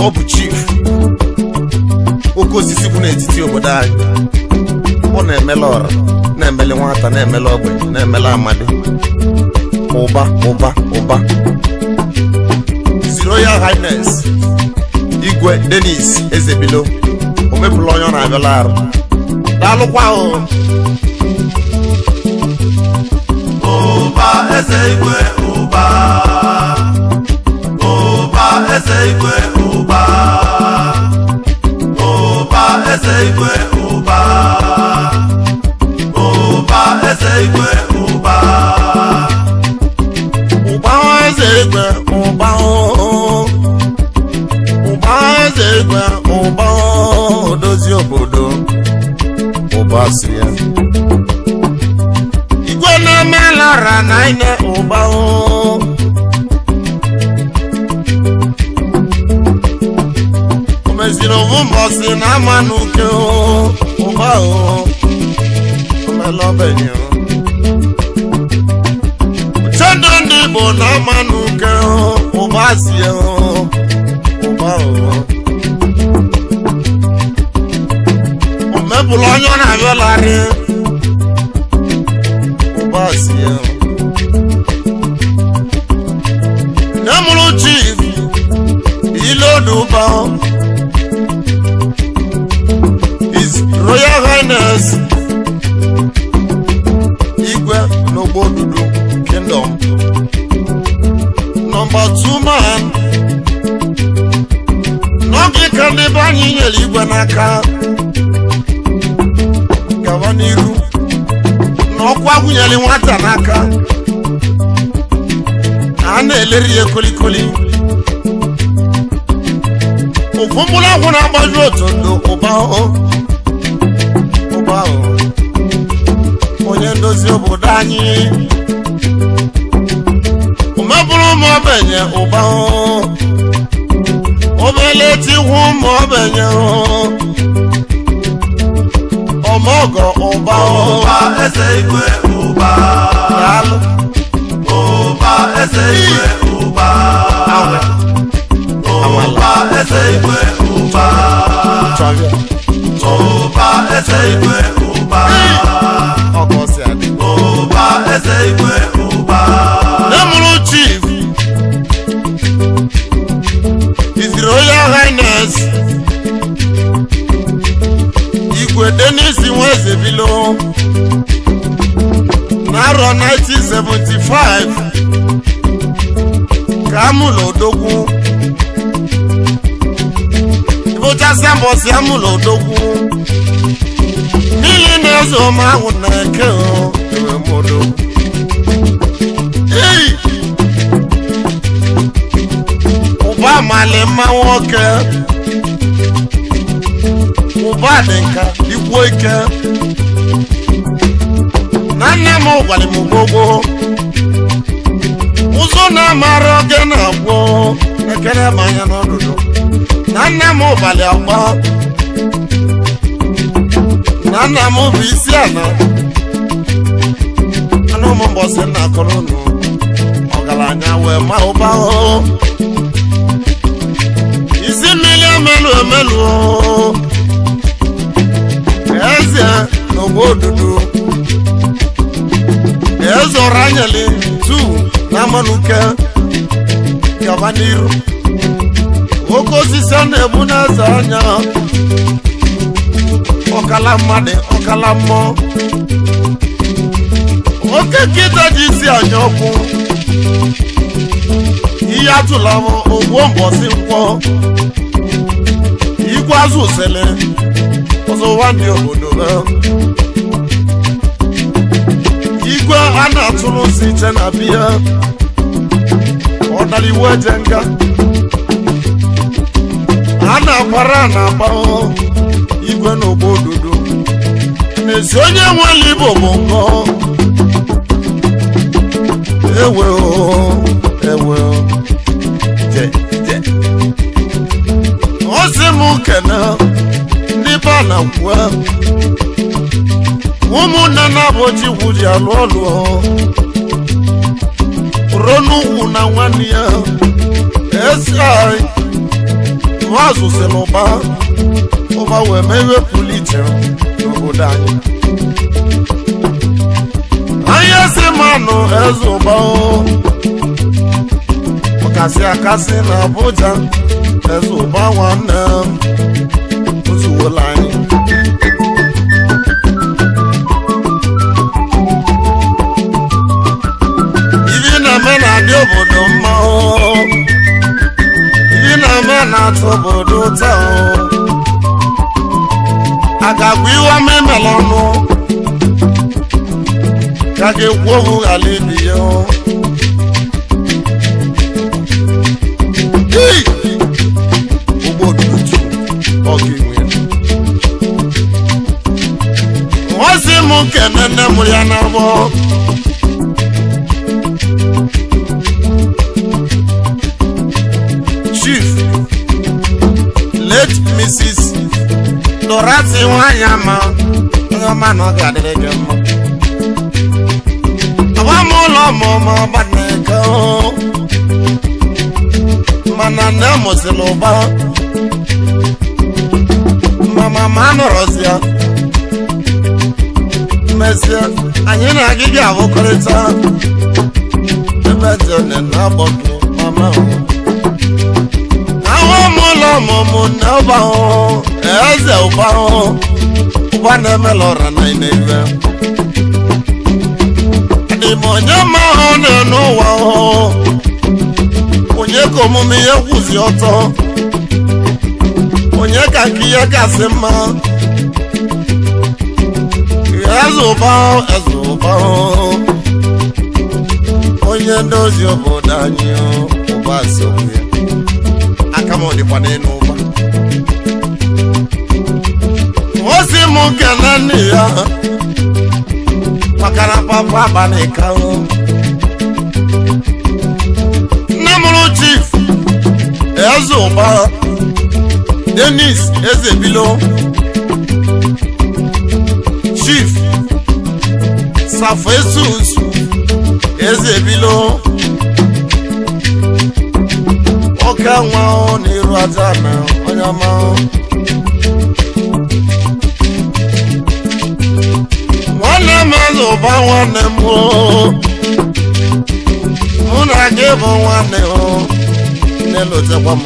Obu chief oke osisi bụ n'etiti obodo anyị ọ na-emela ọra na-emele nwata na-emele ogbenye na-emele amadi ụba His Royal Highness Igwe Dennis Ezebilo omepụla onye ọ na-abịala arụ daalụkwa ụba eze igwe ụba eze igwe ụba eze igwe ụba eze igwe ụba eze igwe eze igwe odozi obodo ụba si ya igwe na-emela ọra na ine ụba omeziri ovu mbọsị na ama n'uke ụba omela obenye uchendo ndị Igbo na ama n'uke ụba si ya ụba omepụla onye ọ na-abịalarị ụba si ya Namuru Chief Iloduba His Royal Highness Igwe Nobodudu Kingdom Number 2 man N'oge ka ndị be anyị nyere igwe n'aka gawa n'iru n'ọkwa gụnyere nwata n'aka a na-eleri ya kolikoli ofu mkpụrụ akwụ na-agbaju otondo ụba onye ndozi obodo anyị omebụrụ ụmụ obenye ụba obele tiwu ụmụ obenye ọmọgọ ụba eze igwe ụba eze igwe ụba eze igwe ụba eze igwe ụba eze igwe ụba Namuru Chief His Royal Highness Igwe Dennis Ezebilo n'arọ 1975 ka amụlụ odogwu ịbụchasị mbọsị amụlụ odogwu niile na-eze ọma ahụ na-eke ewemodo ụba amali mma nwoke ụba dị nka igbo ike na nne m gwara m gbogbo ụzọ na-amara oge na-agwọ ekere m anya n'ọdụdụ na nne m ụbalị agba na nna m bụ isi ala anụ ụmụ mbọsị nna akọrọ unu ọgaranya wee ma ụba isi mmiri emelu eze n'ogbo odudu ezọrọ anyali 2 na amanuke gaba n'iru oke osisi a na-ebu n'eze anya ọkala mmadụ ọkala mmụọ oke nkịta ji isi anya ọkụ ihe atụla ogbo mbọsị nkwọ igwe azụ usele ọzọ nwanne obodo igwe a na-atụrụ si iche na biya ọ dara iwu eje nga a na-agbara na-agba igwe n'ogbo ododo n'ezi onye nwere Igbo bụ nkọ ewe o si m kene ndị be a na-kwue ụmụnne na-abụchi gwuji alụ ọlụ ruo n'ugwu na nwanne ya esi azụsị n'ụba ụba wee mee iwe pụrụ iche n'obodo anyị anya si manụ eze ụba ọkasị akasị na Abuja eze ụba nwanne ozuwola anyị ibi na-eme na-adị obodo mma ibi na-eme na-atụ obodo ụtọ a ga-agwa iwe ọma emela ọnụ ka ga-ekwu okwu ghara ibi ya ugboduju ọ ga-enwe ya nwazi m kene nne m ya na-abọ Chief late Mrs. Dorothy nwanyị ama onye ọma na ọ ga-adịrị gị mma ụlọ ọmụmụ ọbaneke mana nne mụsịrị ụba mama ma nọrọzi ya mezie anyị na-agịgị abụkọrịta ebe dị one na-agbọgị mama ahụ ụlọ ọmụmụ nne ụba eze ụba ụba na-emela ọra na ibe onye ma ahụ na-enu ụwa onye ka omume ihe kwụzi ọtọ onye ka nke ihe gasị mma eze ụba onye ndozi obodo anyị ụba sokwu ya aka m dịkwa n'elu ụba osi m kele nne ya makana papa abalị ka nne mụrụ Chief eze ụba Dennis Ezebilo Chief Safesus Ezebilo oke nwa n'iru aja na onye ọma nwanne m eze ụba nwanne m mụ na gị bụ nwanne na-elotekwa m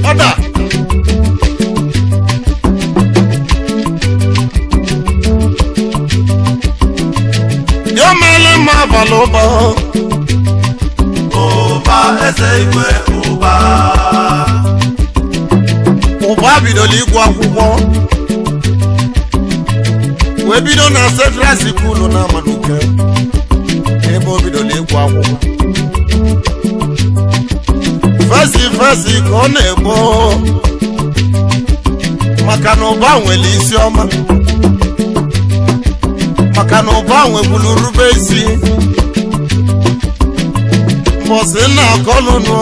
ọda ya mere m abalị ụba eze igwe ụba bidoro ịgụ akwụkwọ wee bido na Central School na Amanuke ebe o bidoro ịgụ akwụkwọ fesi ka ọ na-egbo maka na ụba nwere isi ọma maka na ụba nwebulu rube isi mbọsị na-akọlụnụ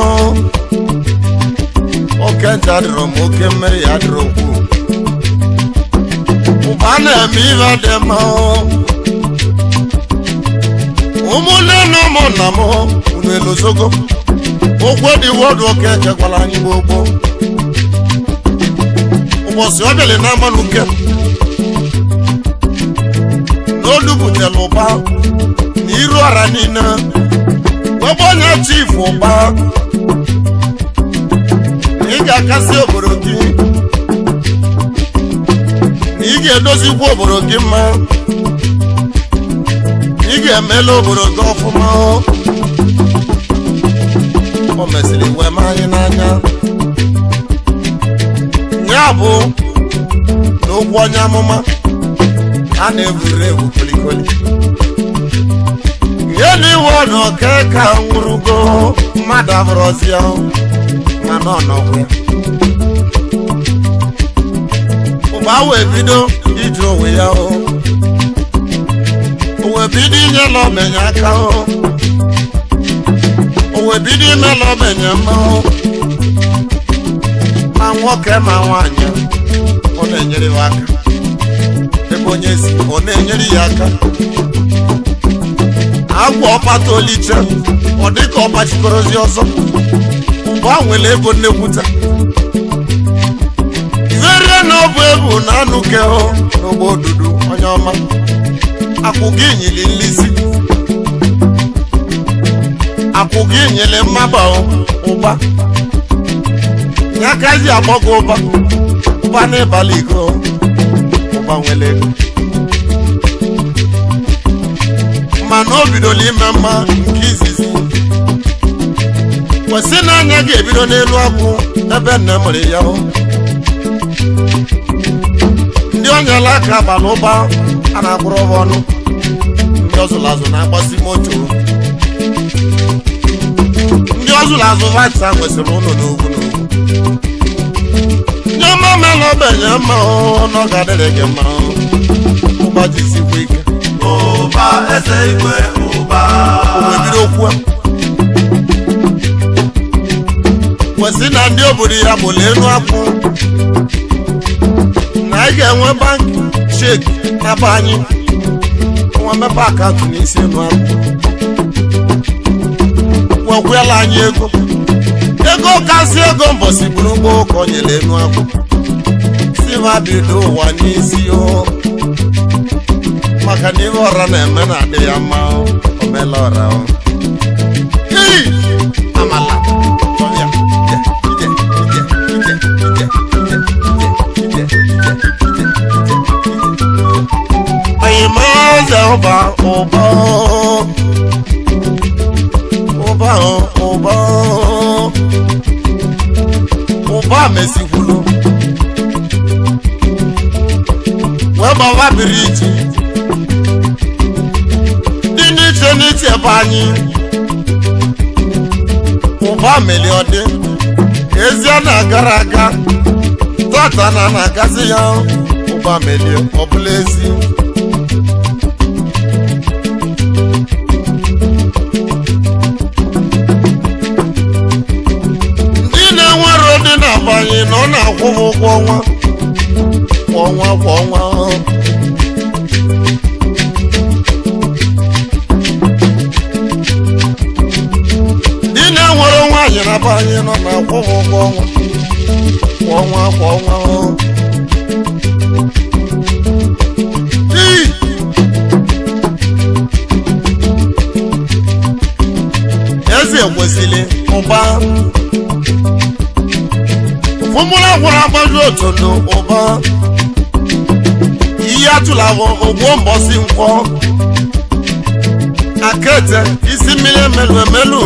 oke ncha dịrọ m oke mmeri ya dịrọ okwu ụba na-eme ihe dị mma ụmụnne na ụmụnna m unu elozogo okwu dị wọdụ oke echekwala anyị gbogbo ụbọchị ọ bịara na Amanuke n'olu butere ụba na iru ara niile webe onye Chief ụba ị ga-akasị obodo gị na ị ga-edozikwa obodo gị mma ị ga-emela obodo gị ọfụma o mesịrị wee ma anyị n'anya ya bụ n'okwu onye amụma a na-eburu ebu kolikoli ihe n'iwe ọnụ oke ka nwụrụgo mmadụ abụrụzi ya mana ọnọgwụ ya ụba wee bido iji onwe ya o wee bido inyela omenye aka o wee bido imela omenye mma ma nwoke ma nwaanyị ọ na-enyere ya aka ebe onye si ọ na-enyere ya aka agwa ọkpata oliche ọ dịka ọkpachikọrọzi ọzọ ụba nwere ego nnekwuta iverie na ọ bụ ebu na anụ kehụ n'ụgbọ odudu onye ọma akwụ gị nyili nlisi akwụ gị nyere mmaba ụba ya ka ji agbọgo ụba n'ịbalị iko ụba nwere ego mana o bidola ime mma nke izizi kwesị na anya ga-ebido n'elu akwụ ebe nne mụrụ ya ndị onyela aka abalị ụba a na-akwụrụ ọnụ ndị ọzụlazụ na-agbasi moto ndị ọzụlazụ vata nwesịrị ụlọ n'ugwu ndị ọma mela obenye mma ọ ga-adịrị gị mma ụba jisikwa ike ụba eze igwe ụba bido okwu kwesị na ndị obodo ya bụ elu akwụ na anyị ga-enwe bankị sheki ebe anyị nwa mepe akaụntụ n'isi elu akwụ wekwela anyị ego kasị ego mbọsi bụrụ ụgbọ ụka o nyere elu akwụ si ma bido ụwa n'isi maka na ihe ọra na-eme na-adị ya mma omela ọra amala anyị maze ụba mesikwulu wee gbawa biriji dị n'iche n'iche ebe anyị ụba meli ọdị ezie na-agara aga tata na-agazi ya ụba meli ọbụla ezi ndị na-enwere ụdị na-abanye na ọ na-akwụ ụgwọ kwa ọnwa ndị na-enwere nwaanyị na-abanye nọ na-akwụ ụgwọ kwa ọnwa eze kwesịrị ụba ụmụrụ gwara agbazi otodo ụba ihe atụla ụgwọ mbọsi nkwọ akete isi mmiri emelu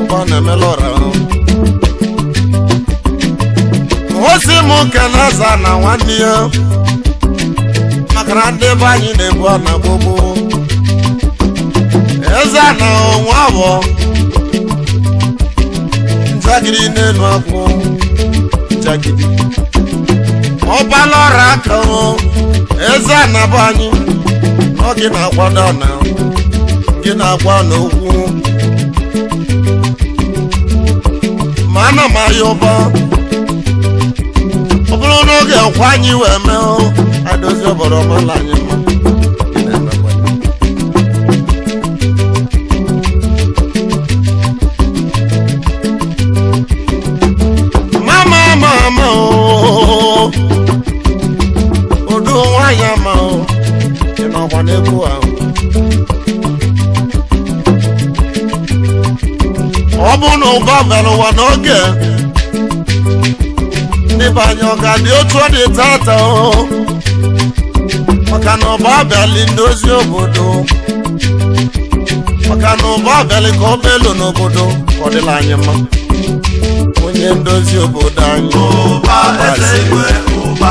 ụba na-emelu ọra osi m nke na-aza na nwanne ya maka na ndị ebe anyị na-ebu ana gbogbo eze na onwe abụọ njagiri n'elu akwụ njagiri ọbala ọra aka eze anabụ anyị ọ gị na-akwado na gị na-agwa n'okwu ma ana m ahịa ụba ọ bụrụ n'oge nkwa anyị wee mee adozi obodo ọmala anyị mma odu nwanyị ama ị nọkwa n'egwu ahụ ọ bụ na ụba bịara ụwa n'oge n'ịbanye ọga dị otu ọ dị tata maka na ụba abịali ndozi obodo maka na ụba abịali ka ọ belu n'obodo ka ọ dịla anyị mma onye ndozi obodo anyị ụba eze igwe ụba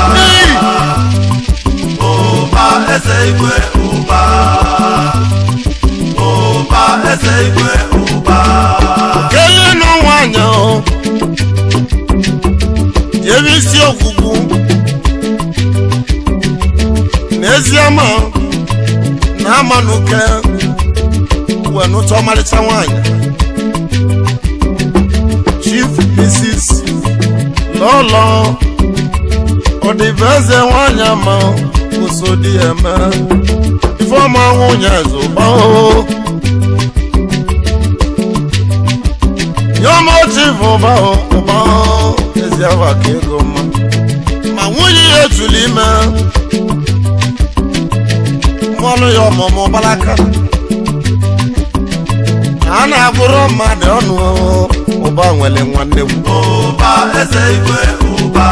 ụba eze igwe ụba ụba eze igwe ụba kele nụ nwanyị jebe isi okwukwu n'ezie ma na amanuke wenụta ọmarịcha nwanyị Chief Mrs. Lolo Odiveze nwanyị ama usodi eme Ifeọma nwunye eze ụba Yọma chifu ụba ezi aba ka ego mma ma nwunye ya etuli ime mọlụ ya ọmụmụ gbalaka a na-agụrụ mmadụ ọnụ ụba nwere nwanne m ụba eze igwe ụba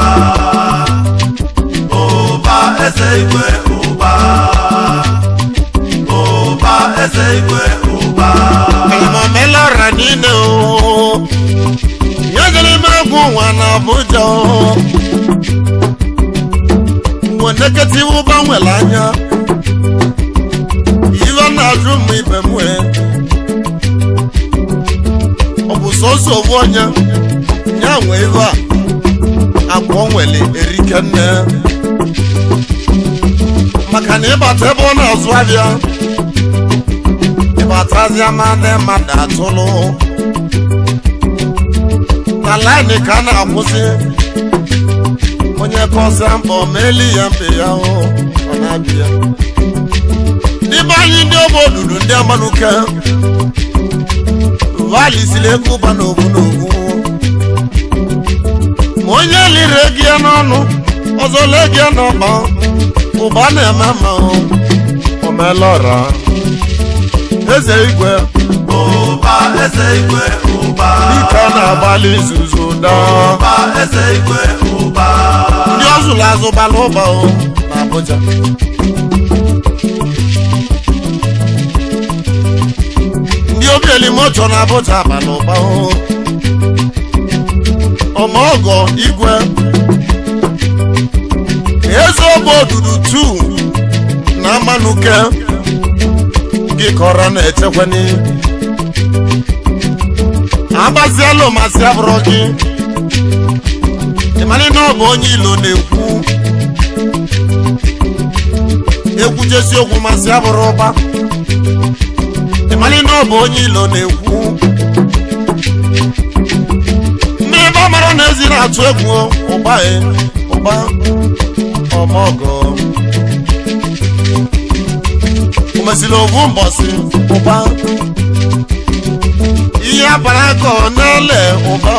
ụba eze igwe ụba ụba eze igwe ụba ma melara niile ya jere ime egwu nwa na Abuja neketi ụba nwere anya iwe na-ajụ m ibe m ọ bụ sọsọ ofu onye ya nwe iwe a akwa nwere erike nne maka na ịbata ebe ọ na-azụ abịa ịbatazịa ma ndị mmadụ atụlụ na laịnị ka a na-akwụsị onye kọsa mkpọ meli ya mbe ya ọ na-abịa n'ime anyị ndị obodo ndị amanuke valisili ego ụba n'ogwu n'ogwu ma onye liri ego ya n'ọnụ ọzọ leg ya n'ọkpa ụba na-eme mma omelọra eze igwe ụba eze igwe ụba ike na-agbalị izuzu daa ụba eze igwe ụba ndị ọzụlụ azụ gbala ụba na Abuja ndị obieli moto na Abuja gbala ụba ọmọgọ igwe eze ogbe odudu 2 na Amanuke gị kọrọ na-echekwa n'ihu agbaziela ụmasị abụrụ gị ịmara na ọ bụ onye ilo na-ekwu ekwujesi okwu masị abụrụ ụba ịmara na ọ bụ onye ilo na-ekwu mmebe amara na ezi na-atụ egwu ụba ọmọgọ umesịrị ovu mbọsị ụba ihe bara aka ọ na-ele ụba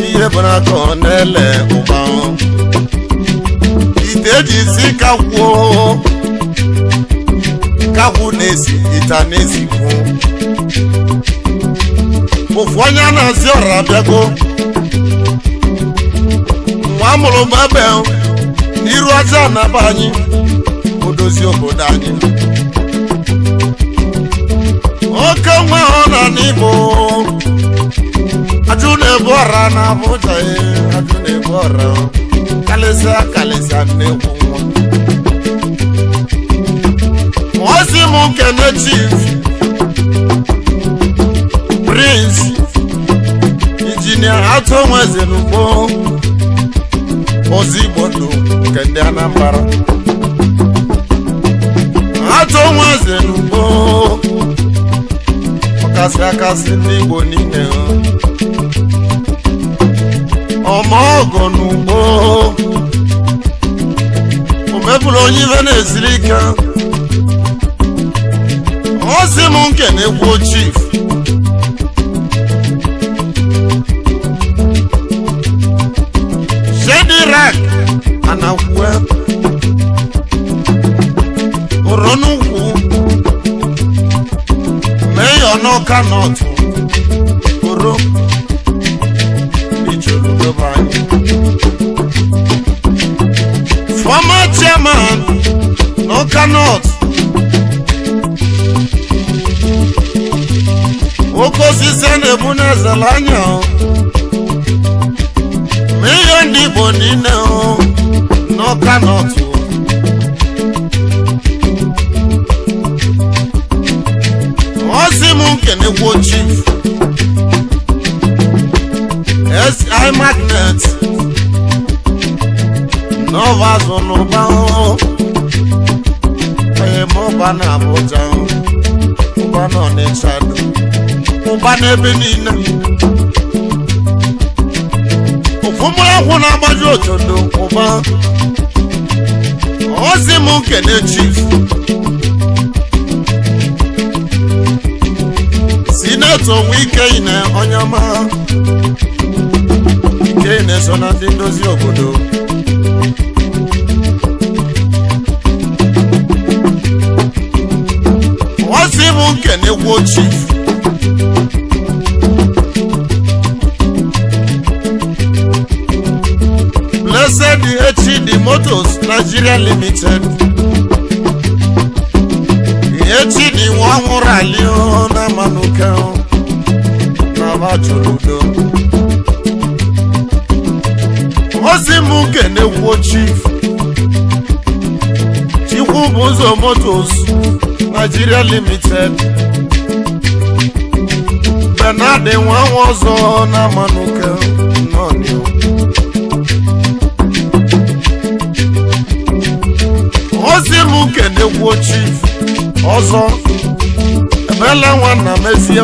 ihe bara aka ọ na-ele ụba ite eji isi kakwu na-esi ita na-esikwu ofu onye a na-asị ọra abịago nwa amụrụ m ebe n'iru aja na be anyị odozi obodo anyị oke nwa ọ na n'Igbo ajụ na-ebu ọra na Abuja ajụ na-ebu ọra kalịsịa nnekwu nwa ozi m nkene Chief Prince Injinia Atọ Nweze n'ugbo ozi Igbo ndụ nke ndị Anambra Atọ Nweze n'ugbo akasị ndị Igbo niile ọmọgọ n'ugbo o mepụrụ onye ibe na-esiri ike ọ sị m nkene kwuo Chief Shedirak Anakwue Oronukwu Mayor n'Ọka North Oro Ijeolubanye Former Chairman n'Ọka North oke osisi na-ebu n'ezela anya Mayor ndị Igbo niile n'Ọka North Osimu Kenekwo Chief SI Magnet Nova Zonoba Moba na Abuja Uba no Nechado Uba n'ebe niile Ofumula kwụ na-agbaji otodo ụba ozi m nkene chief Senator Wike Ine Onyama Ike Ine so na ndị ndozi obodo ozi m nkene gwo chief Blessed HD Motors Nigeria Limited HD nwahụrụ alio na manuka na bajuludo ozi m nkene gwo chief Chikwubuzo Motors Nigeria Limited Bernard Nwanwozo na manuka nonio ozi m nkene gwo chief ọzọ ebele nwanna mezie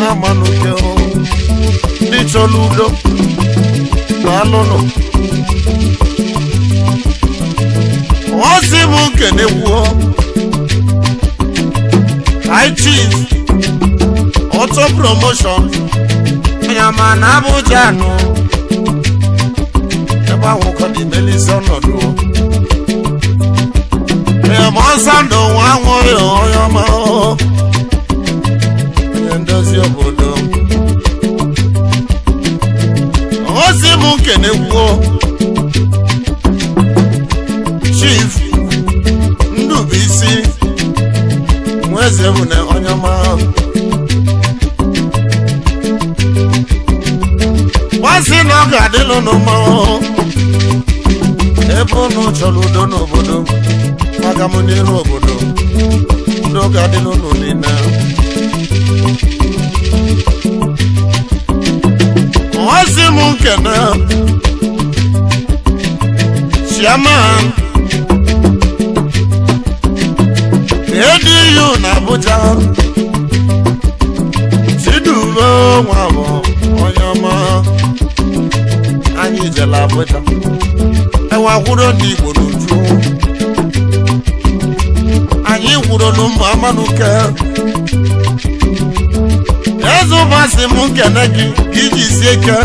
na manuke ndị chọrọ udo na alụnụ ozi m nkene gwo high chief auto promotion nyama na Abuja nụ ebe ahụkọ dị melisi ọnọdụ Monsando wanwoyo oyoma ndozi obodo ozi m nkene gwo chief Ndubisi Nweze Bune Onyama wasi na gadilo no mo ebo no choludo no obodo Magamuniru obodo ndo gadilo no nina ozi m nkene chairman ADU na Abuja Chidubo nwabo Onyama anyị jela Abuja ewa kwuro ndị Igbo n'uju anyị kwuro n'ụmụ amanuke ezubasi m nkene gị iji sie ike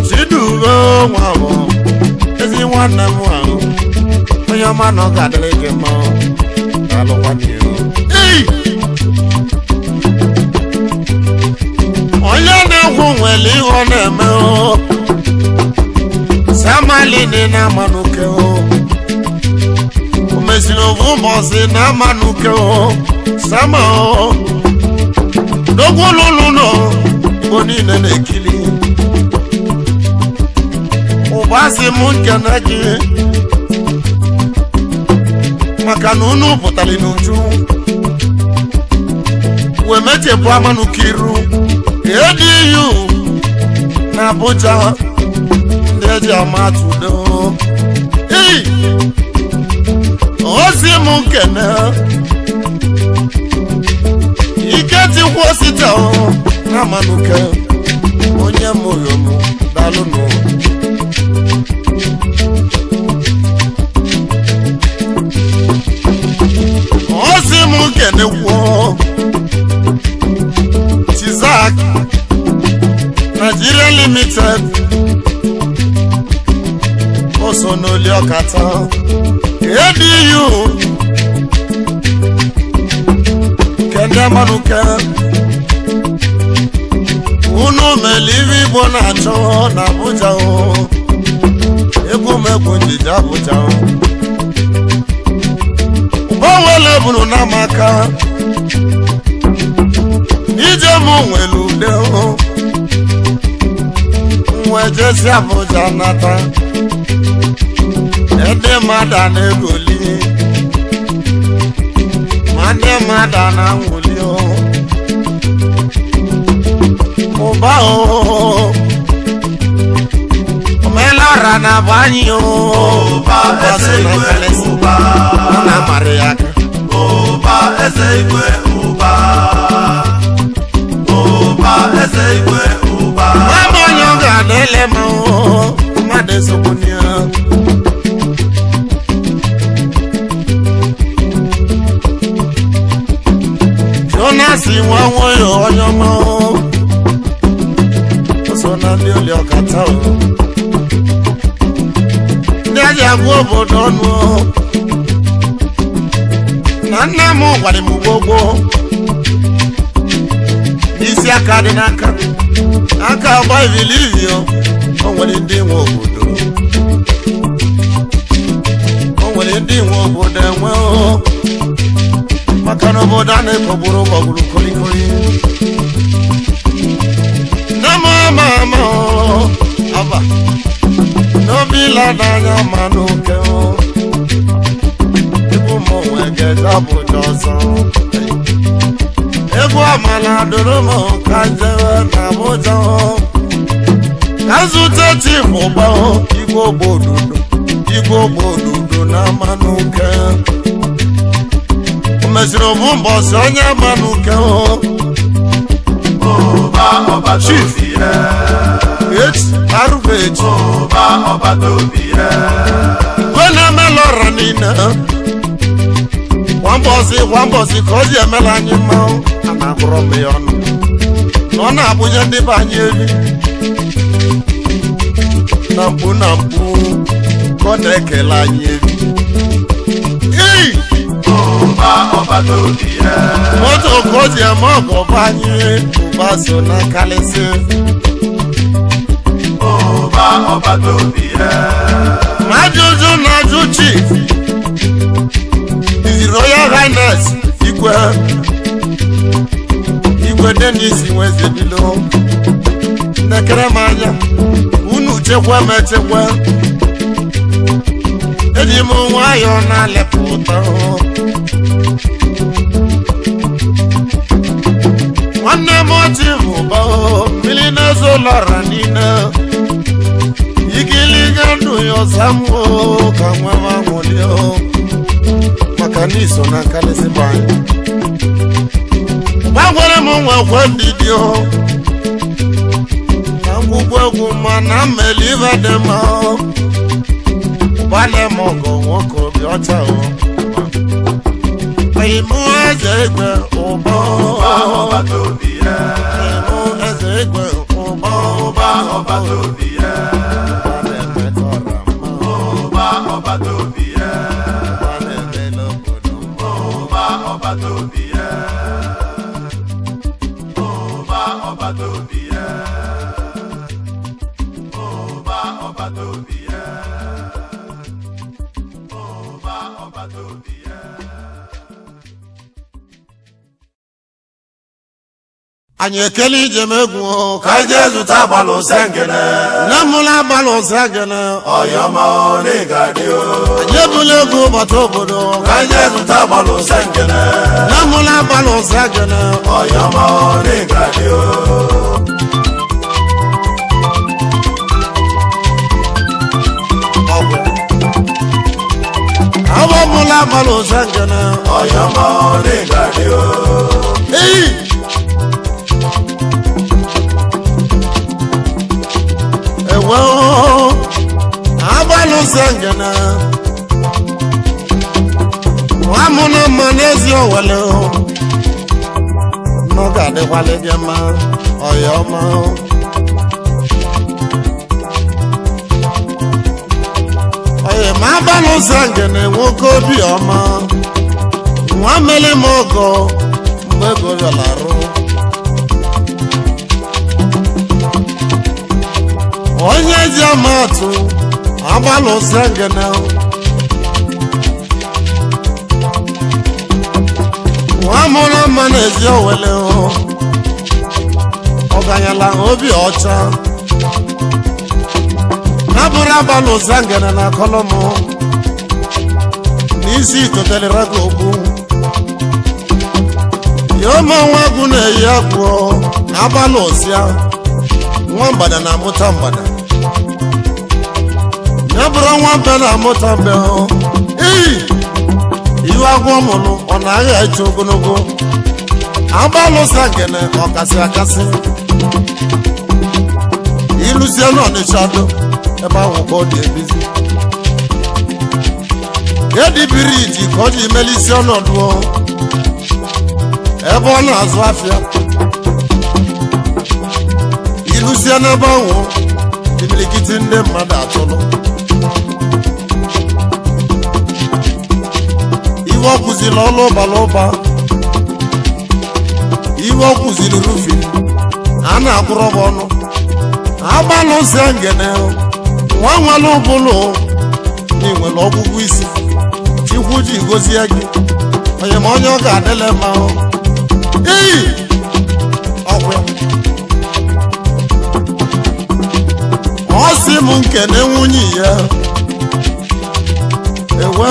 Chidubo nwabo ezi nwanne m ahụ onye ọma na ọ ga-adịrị gị mma onye na-ekwu nwere ihe ọ na-eme Samalini na amanuke o mesiri ovu mbọsị na amanuke Sama dogwolulu nọ Igbo niile na-ekili ụbasị m nkene gị maka na unu pụtara n'uju wee mechepụ amanuke iru ADU na Abuja ndị eji amatu do ozi m nkene ike tikwu osita na amanuke onye mụrụ m dalụnụ ozi m nkene kwuo Chizak Nigeria Limited oso n'oli ọkata ADU kende manuke unu melivi Igbo na-achọ na Abuja egwumegwu njije Abuja ụgbọnwele bụrụ na maka ije m nwere ude nwe jesi Abuja nata ede mmadụ na-egoli ma ndị mmadụ na-anwụli ụba omelara na bụ anyị ụba eze igwe ụba na mara ya aka ụba eze igwe ụba ụba eze igwe ụba mama onye ọ ga-adịle ma mmadụ esogbuni ya si nwa nwoyo onye ọma so na ndị oli ọkata ndị aji agwa obodo ọnụ na nna m gwara m gbogbo n'isi aka dị n'aka aka agba ivilivio o nwere ndị nwe obodo enwe maka na obodo a na-ekogburu gbagburu kolikoli na mama aba n'obi ladanya ma n'oke ibu m onwe ga-edabụja ọzọ egwu amala doro m ka njewe na Abuja ka zute timu gbao igwe ogbodudu na manuke mesiri obu mbọsị onye manuke Chief Arụbeji gwena melọra niile kwa mbọsị ka o ji emela anyị mmanwụ a na-agụrọ m ya ọnụ na ọ na-abụnye ndị be anyị eri na mkpu ka ọ na-ekele anyị eri moto ka o ji eme ọgọ be anyị ụba so na kalịsị ma ajụjụ na-ajụ Chief His Royal Highness Igwe Dennis Nwezebilo nekere m anya unu chekwa m echekwa eji m nwayọ na-alepụta nwanne m ochi bụ mmiri na-ezo lọra niile igiliga ndụ ya ọzamwo ka nwa m anwụli maka n'iso na nkalịsị anyị gbagwere m nwekwe ndidi na ngwugwu egwu ma na mmeli ibe dị mma gbale m ọgọ nwoke obi ọcha ịmụ eze igwe ụbọ anyị ekele ijem egwu ka anyị zụta agbalụ sengene na mụla agbalụ sengene ọyọma n'ịgadị anyị ebula egwu bata obodo ka anyị zụta agbalụ sengene na mụla agbalụ sengene ọyọma n'ịgadị ọgwụ mụla agbalụ sengene ọyọma n'ịgadị agbalụ sengene nwamụna mma n'ezi owele n'oge adịkwala gị mma ọyọma oye ma agbalụ sengene nwoke obi ọma nwa mele m ọgọ mgbe ego yọlarụ onye ji amatụ agbalụ sengene nwa mụrụ mma n'ezi owele ọganyala obi ọcha na bụrụ agbalụ sengene na kọlọm n'isi itotelere gị okwu ya ụmụ nwa agwụ na-eyi agwụ na agbalụ osịa nwa mgbada na-amụta mgbada ya bụrụ nwa mbe na-amụta mbe iwe agwọ mụrụ ọ na-agha eche ogologo agbalụ sengene ọkasị akasị ịlụzie n'Ọnịcha do ebe ahụ ka ọ dị ebizi edibiri iji ka ọ ji melisi ọnọdụ ebe ọ na-azụ afịa ilusie n'ebe ahụ imilikiti ndị mmadụ atụlụ iwe ọ kụziri ọlụ ụbala ụba iwe ọ kụziri rufi a na-akwụrụ bụ ọnụ agbalụzie ngene nwa nwale ụbụlụ n'inwere ọgwụgwụ isi chikwu ji gozie gị onye ma onye ọ ga-adịle mma iyi ọgwụ ọ sị m nkene nwunye ya ewe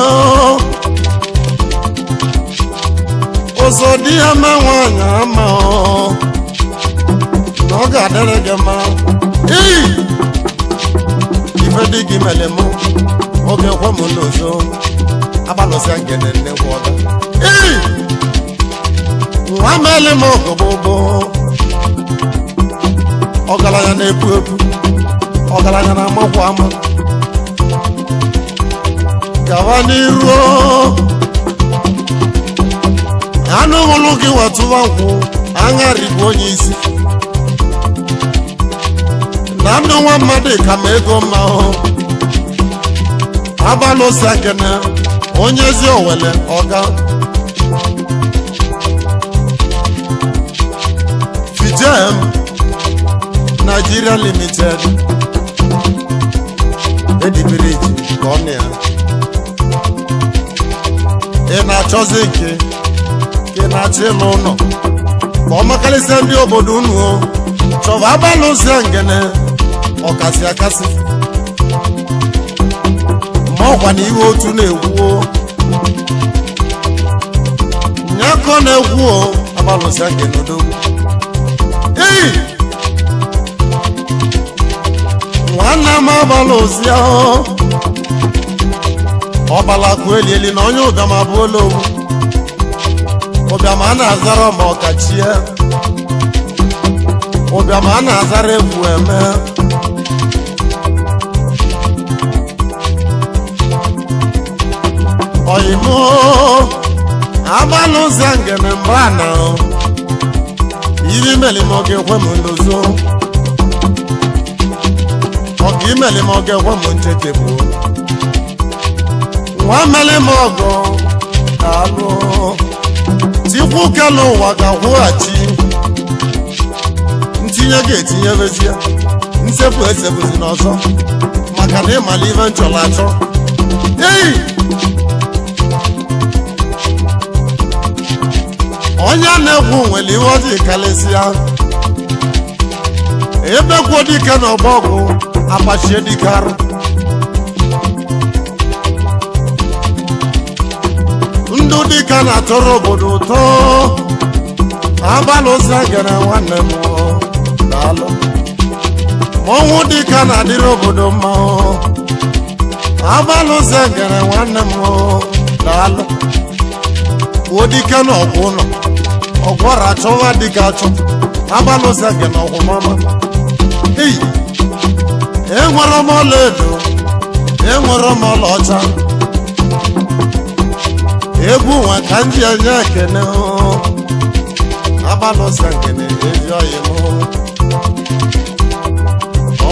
ụzọ di ya ma nwaanyị ama na ọ ga-adịrị gị mma iyi ife dị gị mere mụ oge kwe m n'ozo agbalụsịa ngene nnekwu ọga iyi nwa mele m ọgọgbogbo ọgaranya na-epu epu ọgaranya na-amakwa ama gawa n'iru anụ ụlụ gị watụwa nkwụ aṅarịbụ onye isi na ndụ nwa mmadụ ka ma ego mma agbalụsịa ngene onye ezi owele ọga Fijem Nigeria Limited edibiriji ka ọ na ya ị na-achọzi nke ka ị na-achọ ịlụ ụlọ ka ọ makarịsịa ndị obodo unu chọba agbalụsịa ngene ọkasị akasị ma ọkwa na iwe otu na-egwuo nyakọ na-egwuo agbalụsịa ngene odogwu iyi nwanne m agbalụsịa ọbalakụ elieli na onye ụbịam abụọla owu ụbịam a na-azara ma ọkachie ụbịam a na-azara egwu eme oyimo agbalụsịa ngene mbra na iri meli m oge ekwe m ndozo ọga imeli m oge ekwe m nchetebu nwa meli m ọgọ alụ tikwu kelu ụwa ga-akwụghachi ntinye ga-etinye bezie nsepụ esebuzi n'ọzọ maka na ịmala ibe nchọrọ achọ ei onye na-ekwu nwere iwe ọdị kalịsịa ebekwuo dike na ọgbọgwụ akpachie dike arụ ndụ dike na-atọrọ obodo ụtọ agbalụsịa ngene nwanne m daalụ ma ọnwụ dike na-adịrị obodo mma agbalụsịa ngene nwanne m daalụ kwuo dike na ọgwụ ụlọ ọgwọrọ achọwa dịka achọ agbalụsịa ngene ọgwụ mama iyi enwere m ọla edo enwere m ọla ọcha egwu nwa ka ndị enye ekene agbalụsịa ngene ezi ọyị m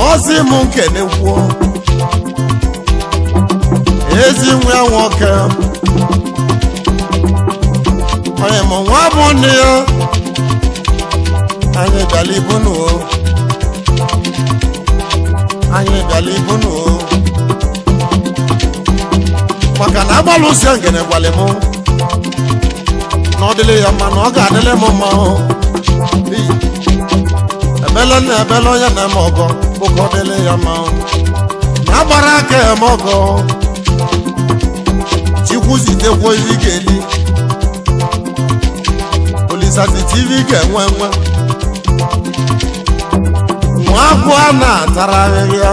ọsị m nkene kwuo ezi nwa nwoke onye m nwa bụ nne ya anyị bịala ibunu anyị bịala ibunu maka na agbalụsịa ngene gwale m na ọ dịrị ya mma na ọ ga-adịrị m mma ebele na ebele onye na-eme ọgọ bụ ka ọ dịrị ya mma na agbara aka eme ọgọ chikwu zitekwo iri ga-eli Olisasi TV ga-enwe nwe nwa agwụ a na-atara ahịhịa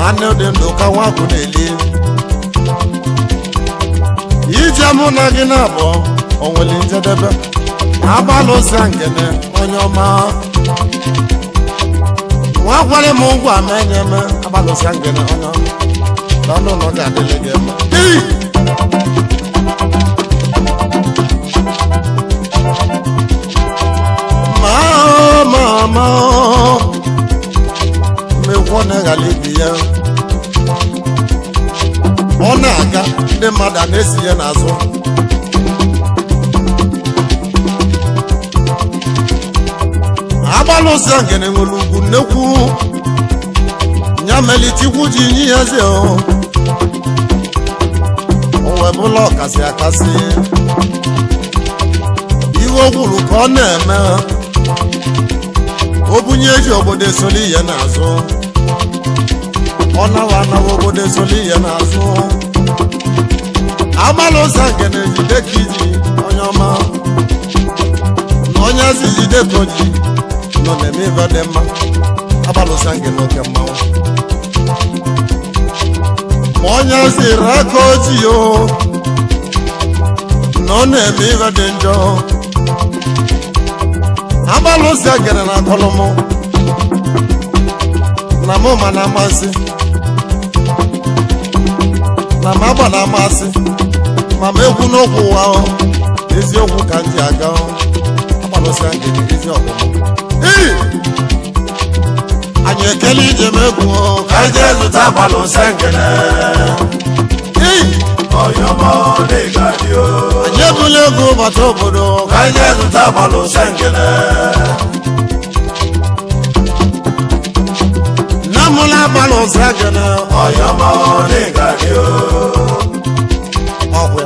anụ dị ndụ ka nwa agwụ na-eli ije mụ na gị na-abụọ onwere njedebe agbalụsịa ngene onye ọma nwa gwara m ụgwọ ama enye eme agbalụsịa ngene onye ọma na ọnụ ụlọ ga-adịrị gị mma mmadụ a na-esi ya n'azụ agbalụsị ngene nwere ugwu nnekwu ya melitikwu ji nye ya eze owebụla ọkasị akasị iwe ogwuru ka ọ na-eme o bunye eji obodo esoli ihe n'azụ ọ nawa anawa obodo esoli ihe n'azụ agbalụsị ngene jide ka iji onye ọma na onye si jide ka oji nọ na-eme ife dị mma agbalụsị ngene oke mmanwụ ma onye siri aka ojii o na ọ na-eme ife dị njọ agbalụsị ngene na akọlụmụ na mụ ma na amasị na m agba na amasị ma m ekwu n'okwu ụwa eziokwu ka m ji aga agbalụsị ngene ezi ọgụmụ anyị ekele ije m egwu ka anyị jee zụta agbalụsị ngene ọyọmọ n'ịgadị o anyị ebula ego bata obodo ka anyị jee zụta agbalụsị ngene na mụla agbalụsị ngene ọyọmọ n'ịgadị o ọgwụ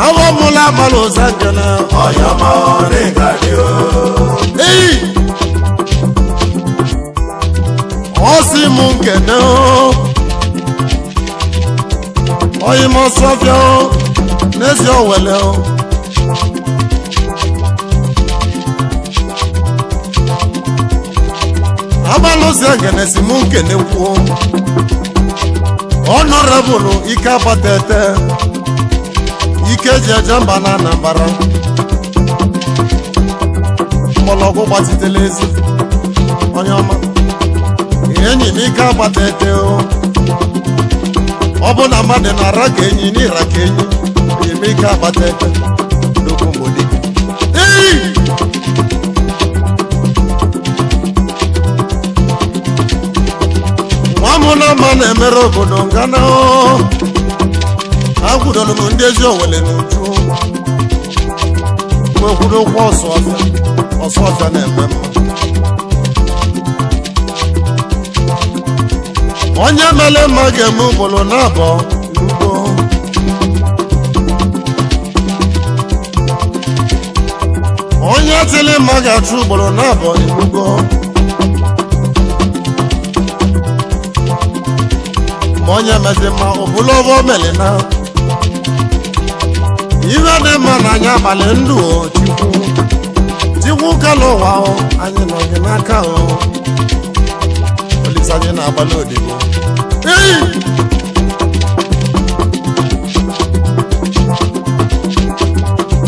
awọ mụla agbalụsị ngene ọyọmọ n'ịgadị o ọsị m nkene oyi m ọsọfịa n'ezi owele agbalụsị ngene si m nkene kwuo ọnọrebụlụ ike abatete ike ji eje mba na Anambra mgbọlọgwụ gbatitela ezi onye ọma enyi m ike abatete ọ bụ na mmadụ na-ara ka enyi n'ịra ka enyi eme ike abatete n'okwu mgbodike nwa m na mma na-emere obodo ngana agwụdoro m ndị ezi owele n'uju kwekwuru okwu ọsọfịa na-eme mma onye mele mma ga-eme ugboro na-abọ n'ugbo onye tili mma ga-achụ ugboro na-abọ n'ugbo ma onye mezi mma ọbụla ọbọ melina iwe dị mma na anya abalị ndụ chikwu ka n'ụwa anyị nọ gị n'aka anyị na-agbalị odibo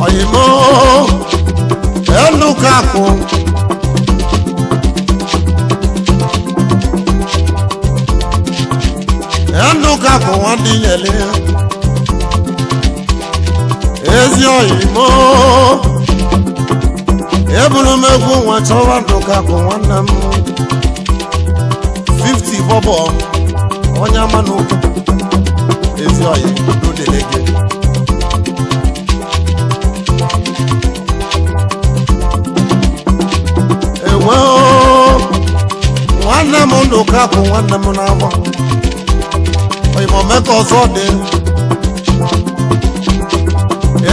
oyimo elukakụ nwadị nyele ezi oyimo ebulu m egwu nwa chọwa ndụkakụ nwanne m 50 bọbọ onye ama n'ụkwụ ezi oyi dodele gị ewe nwanne m ndụkakụ nwanne m na-agba oyimo meka ọzọ dị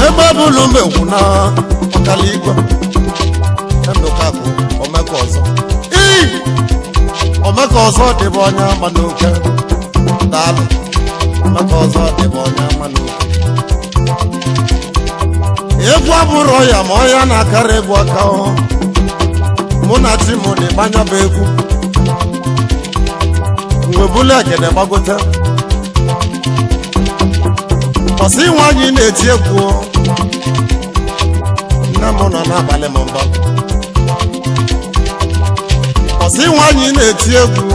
ebe bụlụ m egwu na ọkala igwe ndụkakụ omeka ọzọ omeka ọzọ dịbụ onye ama n'oke daalụ omeka ọzọ dịbụ onye ama n'oke egwu abụrụ ya ma ọya na-akara egwu aka mụ na chi m na-ịgbanya bụ egwu mgbe bụlụ egede gbagote ọsị nwe anyị na-eti egwu nne m nọ n'abalị m mba ọsị nwanyị na-eti egwu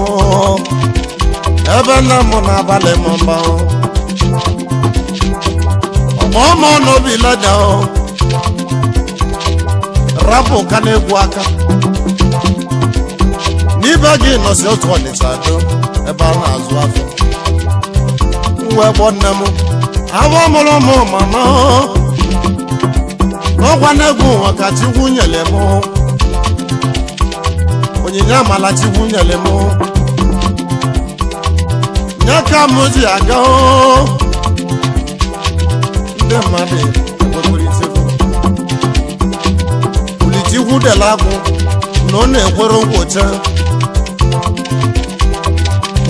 ebe nna m na-abalị m mba ọmụọmụ n'obi leda rapụ ka na-egwu aka n'ibe gị nọsi otu Ọnịcha do ebe a na-azụ afọ uwe gbọnne m abụọ mụrụ ụmụ mama n'ọgwa n'egwu ụwa ka Chukwu nyere m onyinye amala Chukwu nyere m nye ka m ji aga ndị mmadụ ekwekwurịtịkwu Ulichukwu dela agwụ na ọ na-ekwere nkwocha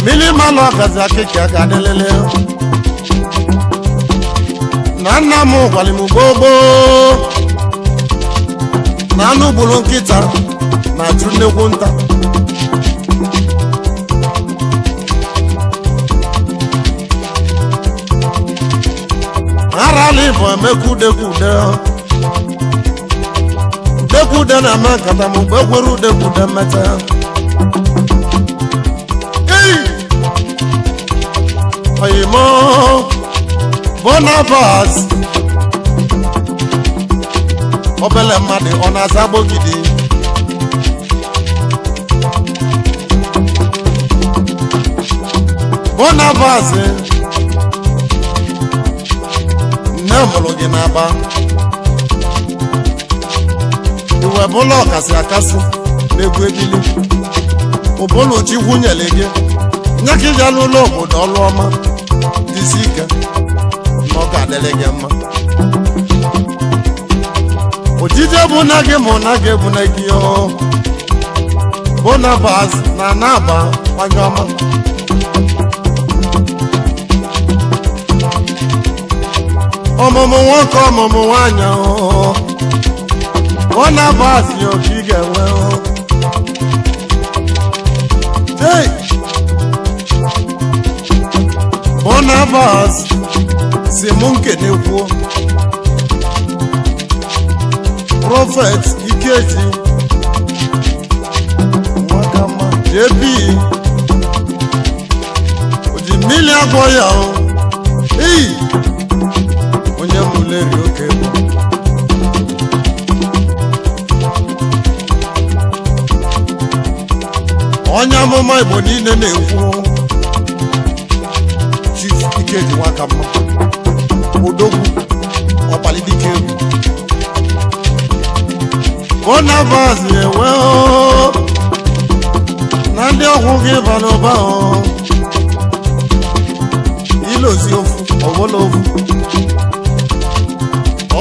mmiri malụ ọgazi akịka ga-adịlele na nna m gwara m gbogbo na anụ gburu nkịta na-achụ nnekwu nta arala ịbụ dekwude na-eme nkata m mgbe ekwere udekwude mmeta oyimo Barnabas obele mmadụ ọ na-aza gbogidi Barnabas nne mụrụ gị n'Aba iwe bụla ọkasị akasị n'egwu ebili ụbụlụ Chukwu nyere gị nye ka iji alụ ụlọ obodo ọlụ ọma dịsi ike na ọ ga-adịrị gị mma ojije bụ na gị mụ na gị bụ na gị Barnabas na na-aba nwanye ọma ọmụmụ nwoke ọmụmụ nwanyị Barnabas yo ka ị ga-enwe Barnabas si mụ nkene kwuo Prophet Ikeji Nwakama JP oji mmiri agwọ ya onye mụleri oke bụ onye amụma Igbo niile na-ekwu Chief Ikeji Nwakama odogwu ọkpalidike egwu Barnabas enwe na ndị ọgwụ gị bara ụba ilozi ofu ọbụla ofu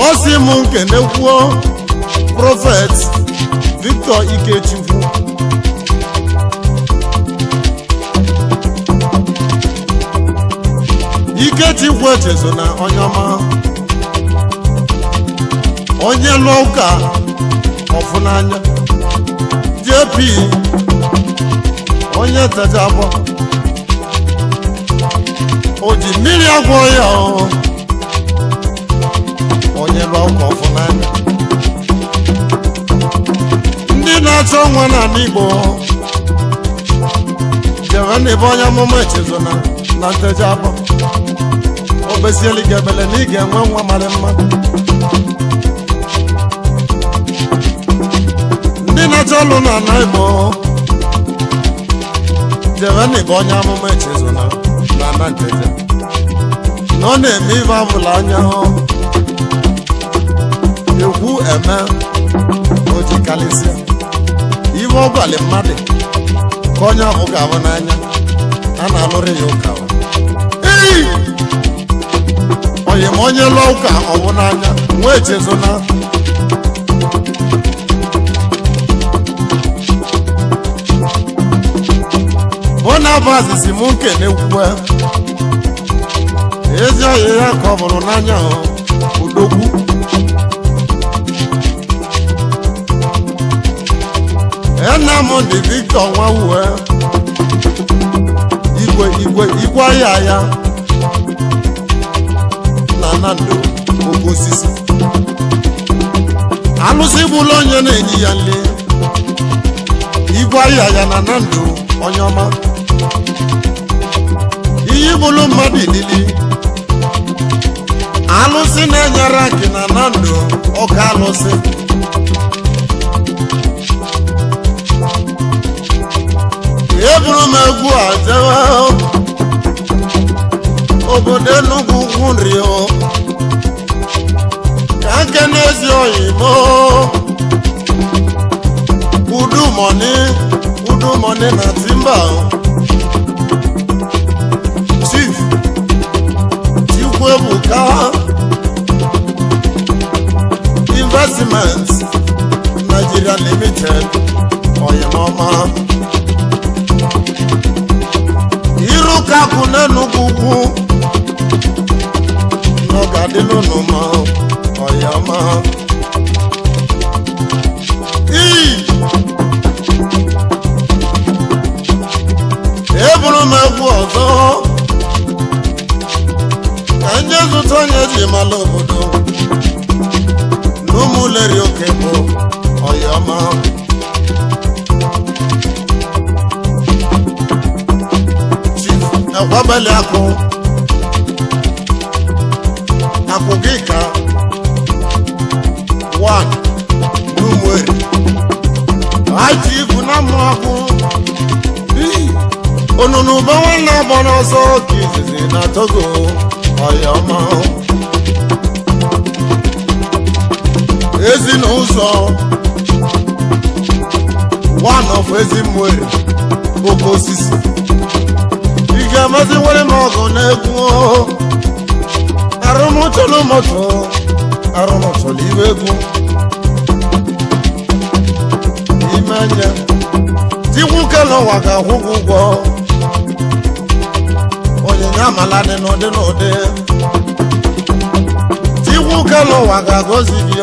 ọ sị m nkene kwuo Prophet Victor Ikechukwu Ikechukwu echezo na onye ọma onye lụọ ụka ọfụnanya JP onye teja abụọ o ji mmiri agwọ ya onye lụọ ụka ọfụnanya ndị na-achọ nwa n'ala Igbo jere n'ebe onye amụma echezo na nteja abụọ o besieli gị ebele na ị ga-enwe nwa mara mma ndị na-achọ ọlụ n'ala Igbo jere n'ebe onye amụma echezo na nteja na ọ na-eme ibe abụla anya ekwu eme o ji kalịsịa ibe ọ gwali mmadụ ka onye ahụ ga-abụ n'anya a na-alụrụ ya ụka onye ma onye lụọ ụka ọ bụ n'anya nwa echezo na Barnabas si m nkene kwuwe ezi ọhịa ya ka ọ bụrụ n'anya odogwu Nnamdi Victor Nwawue igwe ahịa ya na Nando oke osisi alụsị bụla onye na-enye ya nle igwe ahịa ya na Nando onye ọma iyi bụlụ mmadụ ilili alụsị na-enyere gị na Nando ọka alụsị eburu m egwu a jewe n'obodo Enugu ugwu nri o ka nke n'ezi oyimo udu money na timba Chief Chikwebuka Investments Nigeria Limited oyimoma iruka kun'Enugu ugwu n'ọgadịlụnụma oyama eburu m egwu ọzọ ka ndị zụta onye ji mala obodo n'ụmụleri oke bụ oyama Chief Ekwebeli akụ gị ka 1 n'ụmụeri aji ibu na mmụ akwụ onunu bawa na agba n'ọsọ ka izizi na Togo oyama ezi na ụzọ one of ezi mmụeri oke osisi ị ga-amazi nwere m ọgụ na-egwu arụmụchọlụ moto arụmụchọlụ iwe egwu ime anya tikwu n'ụwa ga-akwụ gị ụgwọ onyinye amala dị n'ụdị tikwu n'ụwa ga-agọzi gị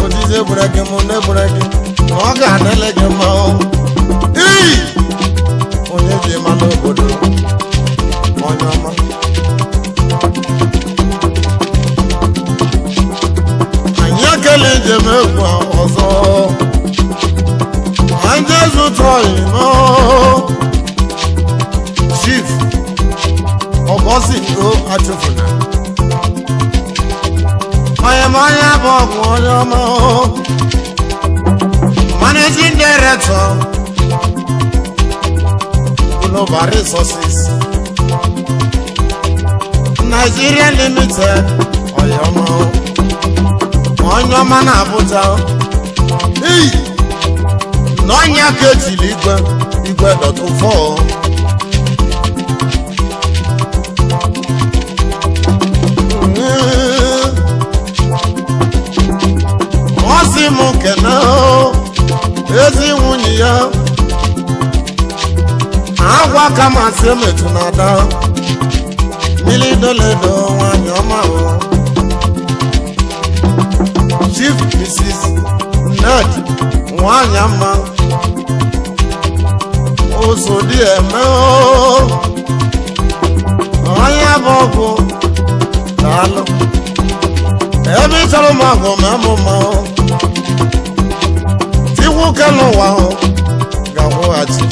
ozizi egbure gị mụ na-egbure gị na ọ ga-adịle gị mma onye ji mala obodo onye ọma anyị ekele njem egwu ọzọ anyị zụta oyimo Chief Ogosingo Achụfuna oyimanya bụ ọgwụ onye ọma Managing Director Global Resources Nigeria Limited oyoma onye ọma na Abuja n'ọnya ka ejiri igwe .4 ọ sị m kene ezi nwunye ya agwa ka masị emetụ na ada mmiri doledo nwanyị ọma Chief Mrs. Ned nwanyị mma osodi eme onye bụ ọgwụ daalụ ebe ịchọrọ m ọgụ ma amụma tikwu n'ụwa ga-akwụghachi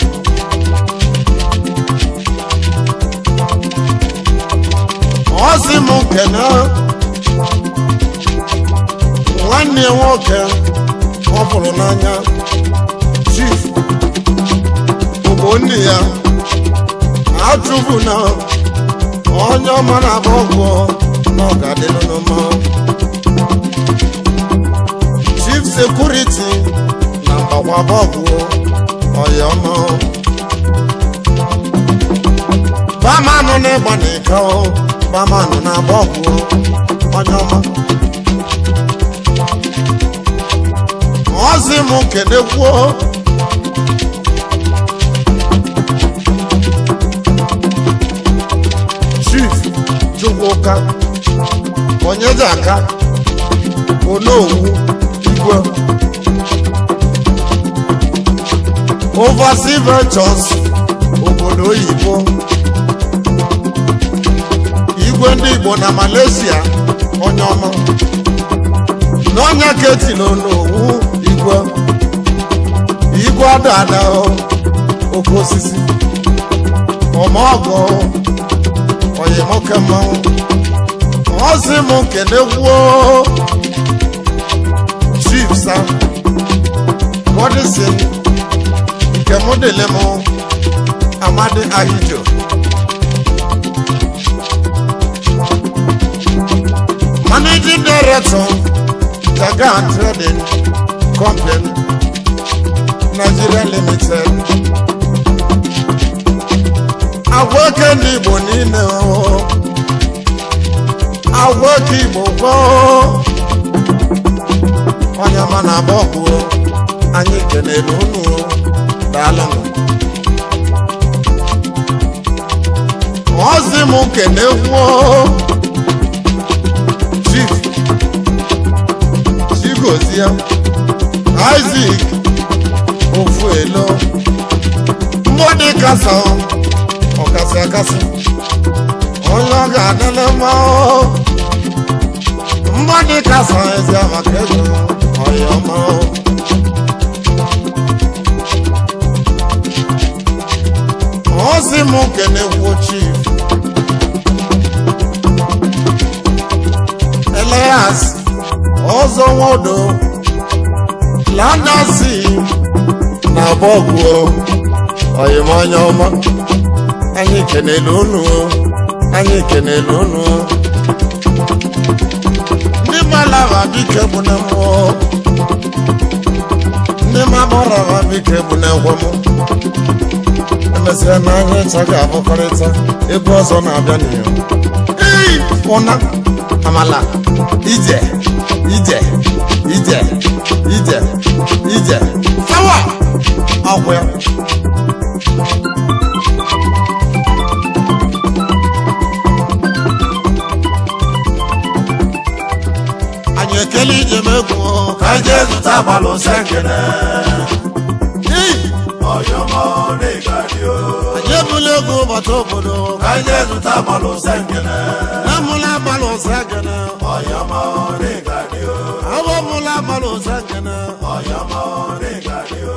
ọ sị m kene nwanne ya nwoke ọ fụrụ n'anya Chief Ogbonni ya Achụfuna onye ọma na-agba ọgwụ n'ọgadịlụnụma Chief Security na mgbakwaba ọgwụ oyoma bamanụ n'ịgba n'ịka bamanụ na-agba ọgwụ onye ọma ọsị m kenekwuo Chief Chukwuka onye ji aka Onowu Igwe Overseas Ventures obodo oyibo Igwe ndị Igbo na Malaysia onye ọma n'ọnya ka etili Onowu Igwe ada oke osisi ọmọgọ oyimoke mmanwụ ọ sị m kenegwuo Chief Sam Godison nke mụ dele m Amadi Ahijo Managing Director, Jagan Trading Company, Nigeria Limited. I work in the Bonino. I work in Bobo. On your man, I walk, and you can alone, darling. What's the monkey? Chief goes here. Isaac Ofuelo Mbode Kasa Okasa Kasa Ologa Dalema Mbode Kasa Ezama Kejo Oyama Ozi Mokene Wo Chief Elias Ozo Wodo Landasi na bogo oyimanya oma anyi kenelunu ni malava bikebu na mo ni mabora bikebu na womo emese na anyi chaga abokorita ebe ozo na abia niyo ona amala ije sawa akwa anye keli jemego ka Jesu tabalo sengene oyomo ne gadio anye bulego batobodo ka Jesu tabalo sengene namula balo sengene oyomo ne gadio awo mula balo sengene oyomo ne gadio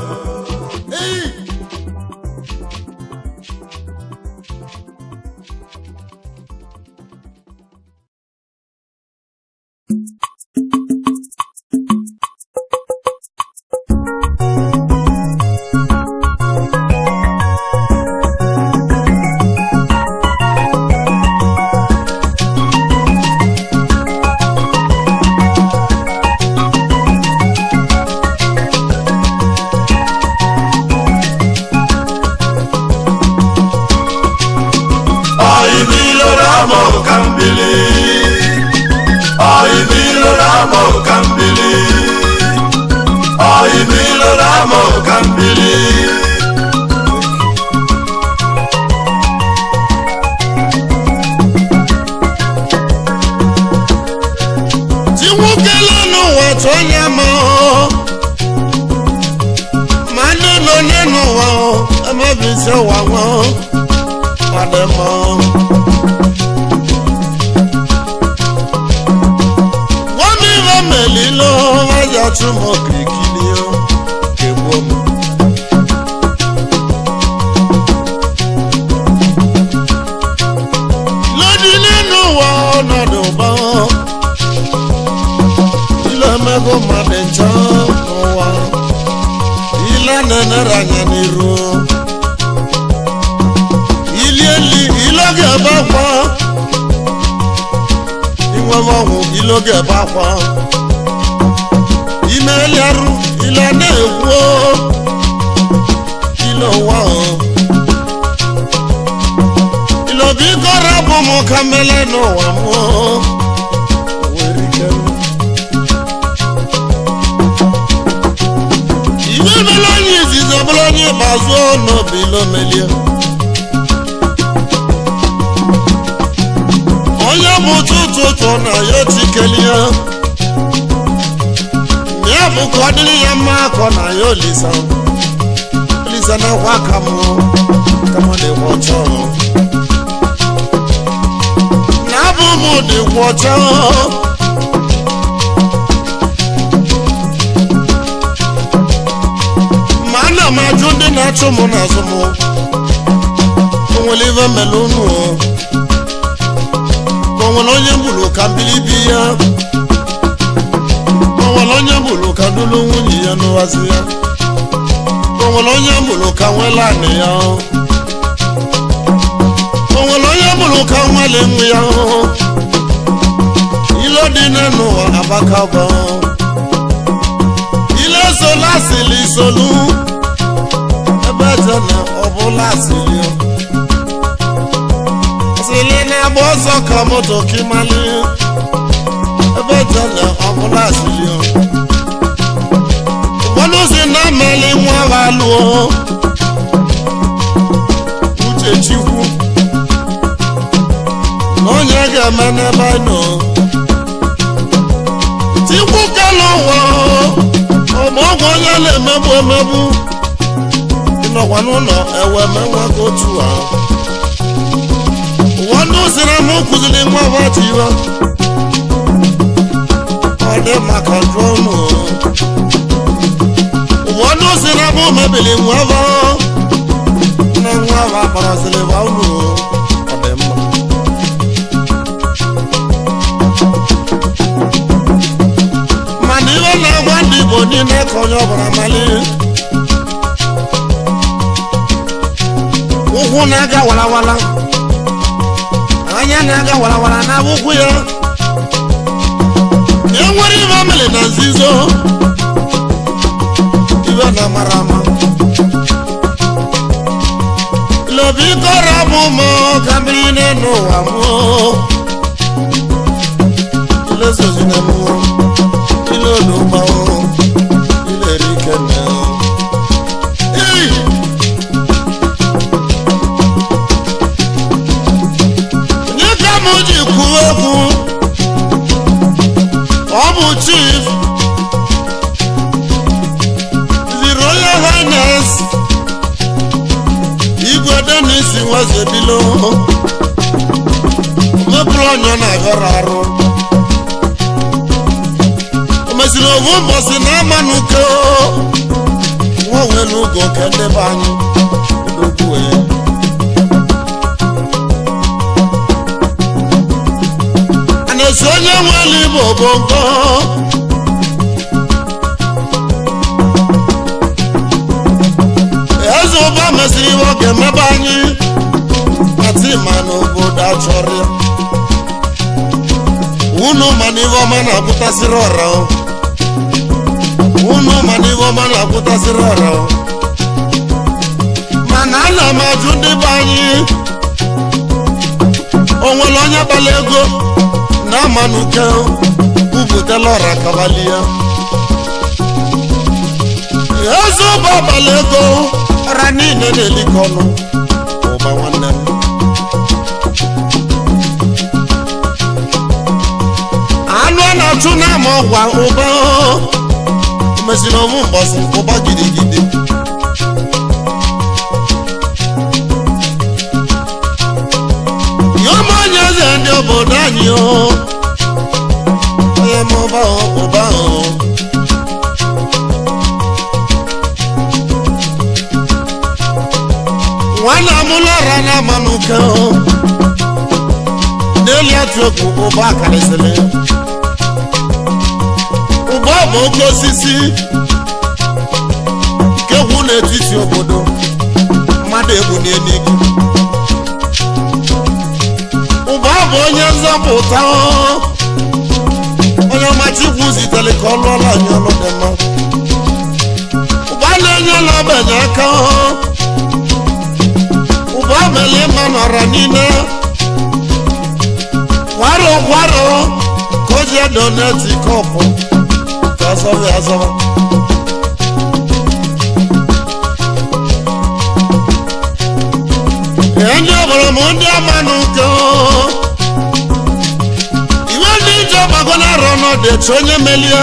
ilodine n'ụwa abakaba ile sola sili solu ebe jena ọbụla sili sili na-agba ọsọ ka moto kimali ebe jena ọbụla sili ụfọdụ si na mmeli nwa ha lụọ uche chikwu na onye ga-eme n'ebe anyị nọ chikwu kala ụwa ọmọgwụ onye na-emegbu emegbu ịnọkwa n'ụlọ ewe menwa ka otu a ụwa ndị siri m kụziri nwa baji iwe ọ dị maka drọnụ ụwa ndị siri m mebili nwa ba na nwa ba barazili ba unu ọ dị mma mana iwe na-agwa ndị Igbo niile ka onye ọbụla mali ụkwụ na-aga walawala anya na-aga walawala na ụkwụ ya enwere ibe mele na nzizo ibe na mara ama ilobi kọrọ bụ mụ ka mmiri n'elu ụwa mụọ ilesozi na mụọ ile olugba ile erike na onye ka m ji kwuo okwu ọ bụ chief the Royal Highness Igwe Dennis Nwazebilo mepụrụ onye na-agọrọ arụ mesiri ovu mbọsị na amanuke nwa nwere ugo nke ndebe anyị edogbuwe a na-esi onye nwere Igbo bongo eze ụba mesiri iwe oge mmebe anyị ati ma n'obodo achọrọ ya unu mana iwe ọma na-abụtasịrị ọra unu mana iwe ọma na-abụtasịrị ọra mana ana m ajụ ndị be anyị o nwere onye gbara ego na amanuke bupụtala ọra kabali ya eze ụba gbara ego ọra niile na-elikọ ọnụ ụba nwanne m anụ a na-achụ n'ama ọgwa ụba mesiri ovu mbọsị ụba gidigidi yọma onye eze ndị obodo anyị onye ma ụba ụba nwana amụla ọra na amanuke n'elu atụ egwu ụba akarịsịrị ụba bụ oke osisi nke kwu n'etiti obodo mmadụ egwu n'eluigwe ụba bụ onye nzọpụta onye ọmachikwu zitere ka ọ lụọla anyị ọlụ dị mma ụba na-enyela ogbenye aka ụba mere ịma n'ọra niile kwaro kwaro ka o ji doneti kọpụ ka azọba azọba ndị ọbụla m ndị amanụ nke iwe ndị ije ọgbago na-arụ ọnọdụ etu onye melie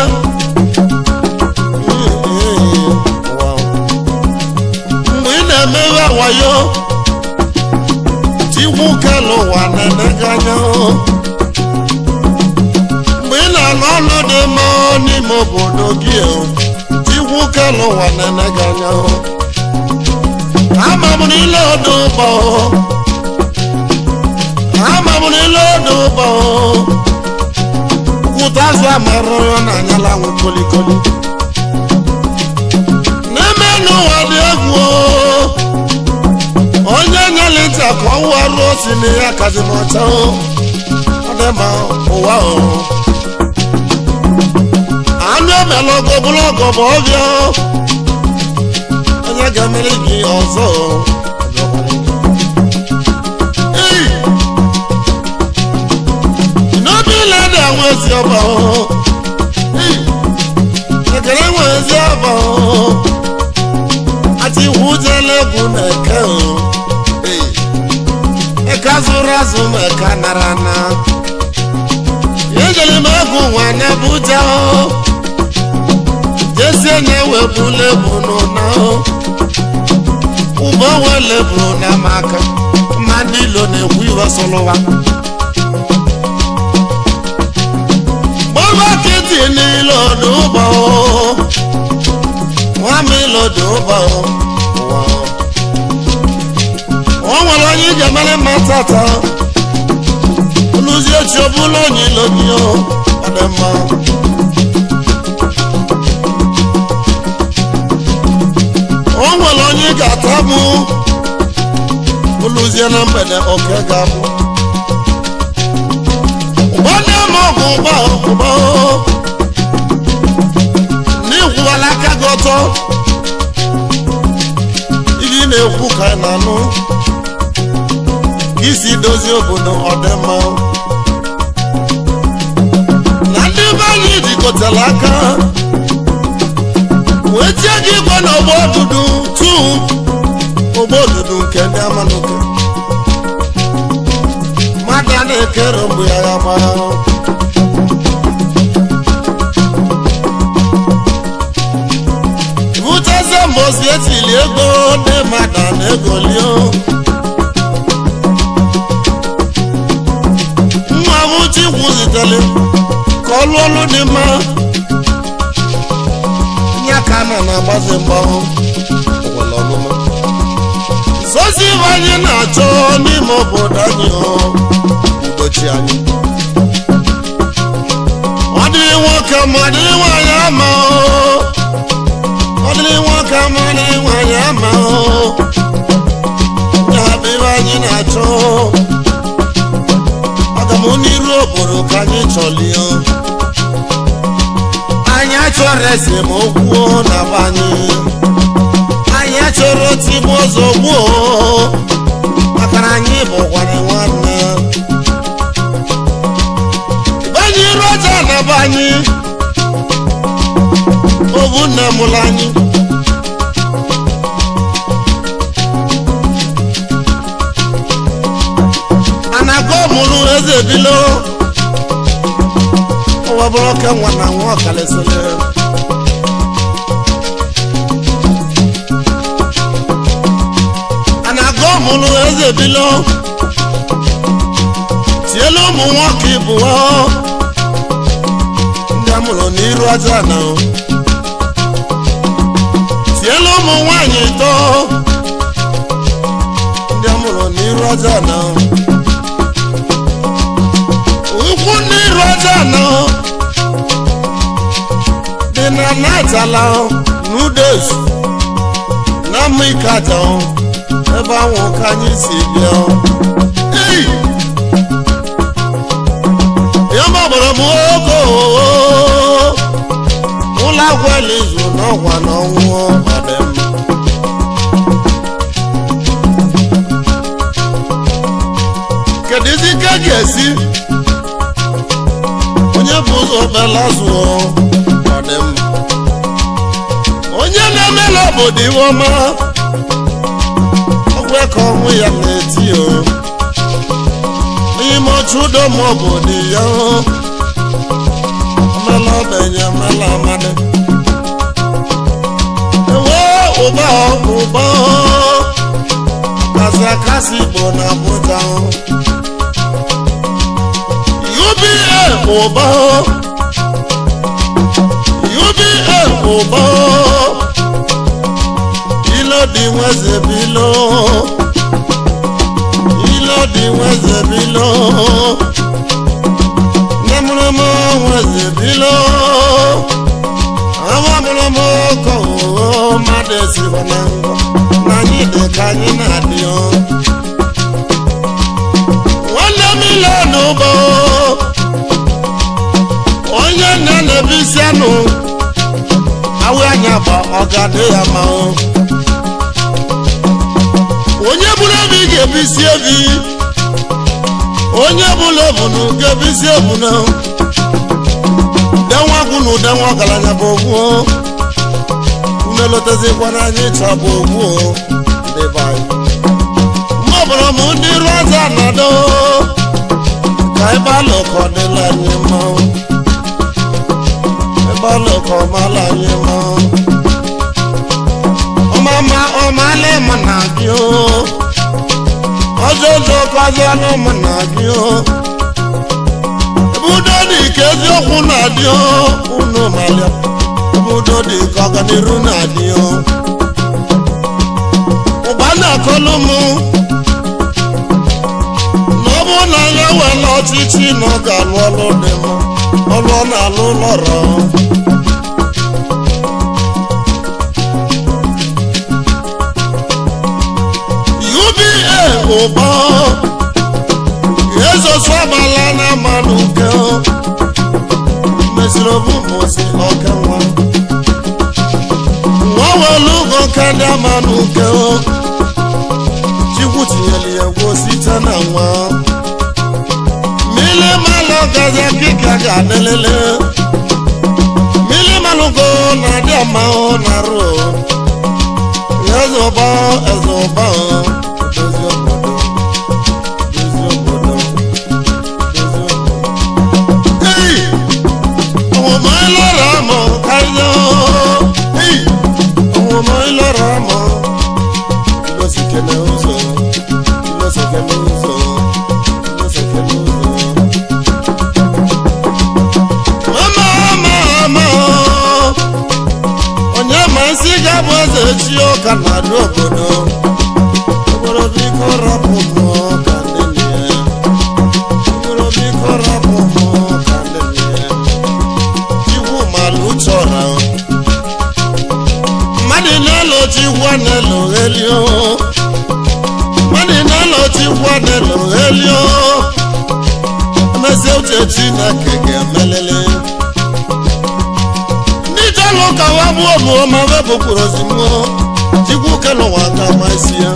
mgbe ị na-emeghe wayo chikwu kele ụwa na-enega anya mgbe ị na-alụ ọlụ dị mma n'ime obodo gị chikwu kele ụwa na-enega anya ama m n'ile ọdụ ụgbọ ama m n'ile ọdụ ụgbọ kwụta azụ amarụ ya na anyala nwụ kolikoli n'eme n'ụwa dị egwu onye nyere nta ka ọ wụọ ruo si na ya kazi n'ọcha ọ dị ma ụwa anụ emelogo bụrụ ọgọ bụ ọbịa onye ga-emere gị ọzọ n'obi ile dị enwe ezi ọba ekele nwe ezi ọba ati iwu jele egwu na eke eke azụrụ azụ ma eke nara na ejele m egwu nwa na Abuja jesi enye webula ebu n'ụna ụgbọ wele buru na maka ma ndị ilo na-ekwu iwe sọlụwa gbọba kịtị n'ilo n'ụgbọ nwami ilo n'ụgbọ o nwere onye ije mere mma tata oluzi echi ọbụla onye ilo gị ọ dị mma o nwere onye ga-ata mụ oluzie na mgbede oke ga-abụ ụgbọnye m ọgwụ ụgbọ n'ịkwụwala aka gị ọtọ ihe ị na-ekwu ka ị na-anụ isi dozie obodo ọdịmma na ndị be anyị jikọtara aka wee tie gị igwe na ọgbọ odudu tu ọgbọ odudu nke ndị amanụke mmadụ a na-ekere mgbe ya ya gbara buteze mbosi etili ego ndị mmadụ a na-egolio nwa m Chukwu zitere ka ọlụ ọlụ dị mma ya ka na na-agbazi mgbanwụ sosi ibe anyị na-achọ n'ime obodo anyị udochi anyị ọ dịrị nwoke ma ọ dịrị nwaanyị ama ọ dịrị nwoke ma ọ dịrị nwaanyị ama ya bụ ibe anyị na-achọ aga m n'iru obodo ka anyị chọlie anyị achọrọ esemokwu na be anyị achọrọ otigbu ọzọ gbuo maka na anyị bụkwara nwanne anyị iru ọja na be anyị obu nne mụrụ anyị anago mụrụ eze bilo ụwa bụrụ oke nwa na nwa ọkalịsịrị anago mụrụ eze bilo tielu ụmụ nwoke ịbụọ ndị amụrụ n'iru aja na tielu ụmụ nwaanyị ịtọ ndị amụrụ n'iru aja na ukwu n'iru aja na dị na natala nudes na mmike aja ebe ahụ ka anyị si bịa ya magbara m ogo ụlọ agwala izu n'ọgwa n'ọnwụ ọdịm kedu izi ka ga-esi onye bụ ụzọ bela zụọ ọdịm onye na-emela obodo iwe ọma ọgwụ ka ọnwụ ya na-eti n'ime ochu udo ma obodo ya omela obenye omela amadi ewe ụba kasị akasị Igbo na Abuja UBA ụba ilo dị nweze bilo nemụrụmụ nweze bilo amamụrụmụ kọ mmadụ esibo na ngọ na anyị dị ka anyị na-adị nwanne m ile n'ụgbọ onye nne ebisianụ awụ anya gba ọgadị ya ma onye bụrụ ebe ị ga-ebisi ebi onye bụrụ ebunu ga-ebisi ebunu denwa gwụ na udenwa ọgaranya bụ ogwu unelotezikwana anyị chabụ ogwu ndị baanyị mmọbụrụ m ndị iru aza nọdụ ka ebe alụkọ dịla anyị mma ebe alụkọ mala anyị mma ọmama ọmala ma na gị ọjọjọ kọjọ n'ụmụ na gị ebe udo dị ka eziokwu na-adị unu malịa ebe udo dị ka ọganiru na-adị ụba na-akọlụ m na ọ bụ na ya wela ọchịchị na ọ ga-alụ ọlụ dị mma ọlụ ọ na-alụ lọrọ ụba ezosọbala na mmanụ nke mesịrị obumosi ọka nwa nwa welu ugo nke ndị amanụ nke chikwu tinyere ya gwo site na nwa mili malụ gazi kika ga-adịlele mili malụgo na adị amahụ na rụ ezoba ezoba echi ọka na-adụ obodo obodo biko rapụ mmụọ ka ndị nne obodo biko rapụ mmụọ ka ndị nne iwu malụ chọrọ mmadụ na-elochi gwa na-elo helio mmadụ na-elochi gwa na-elo helio emezi uche Chineke ga-emelele ka wa bụ ọmụ ma wepụ kwuru ozimo chikwu kelụwa aka ma isi ya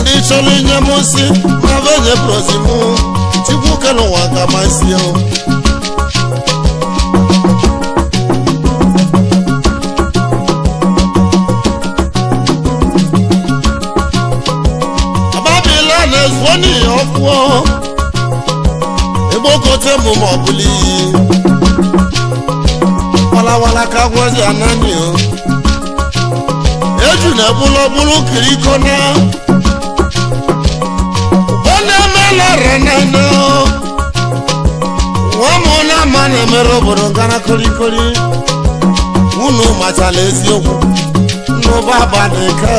ndị chọrọ inye m si ma venye pụrụ ozimo chikwu kelụwa aka ma isi ya ababila na-ezuo n'ihi ọkwụọ ebe okote mbụ ma ọ bụla iyi wala ka gwozi anani eju na bulu kiriko na bona mala renano wamo na mane mero boro gana kolikoli unu machala eziokwu no baba de ka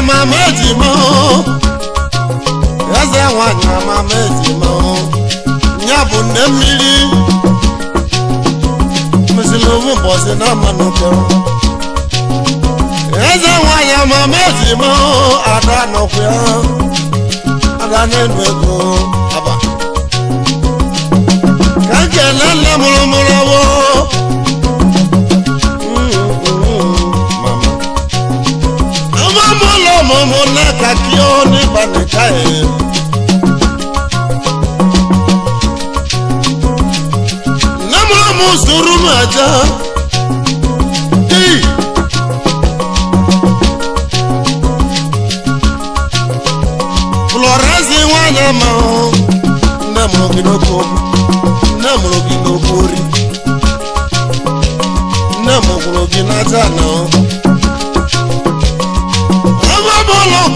mama ejimo eze nwanyị mama ejimo nya bụ nne mmiri mesịrị ovu mbọsị na mmanụke eze nwanyị mama ejimo ada nọkwa ya ada n'elu ego aba ka nkele nne mụrụ mụrụ momo na kakio ni banekae namula musuru maja Florence wanya ma namulo kinokori namulo kinatana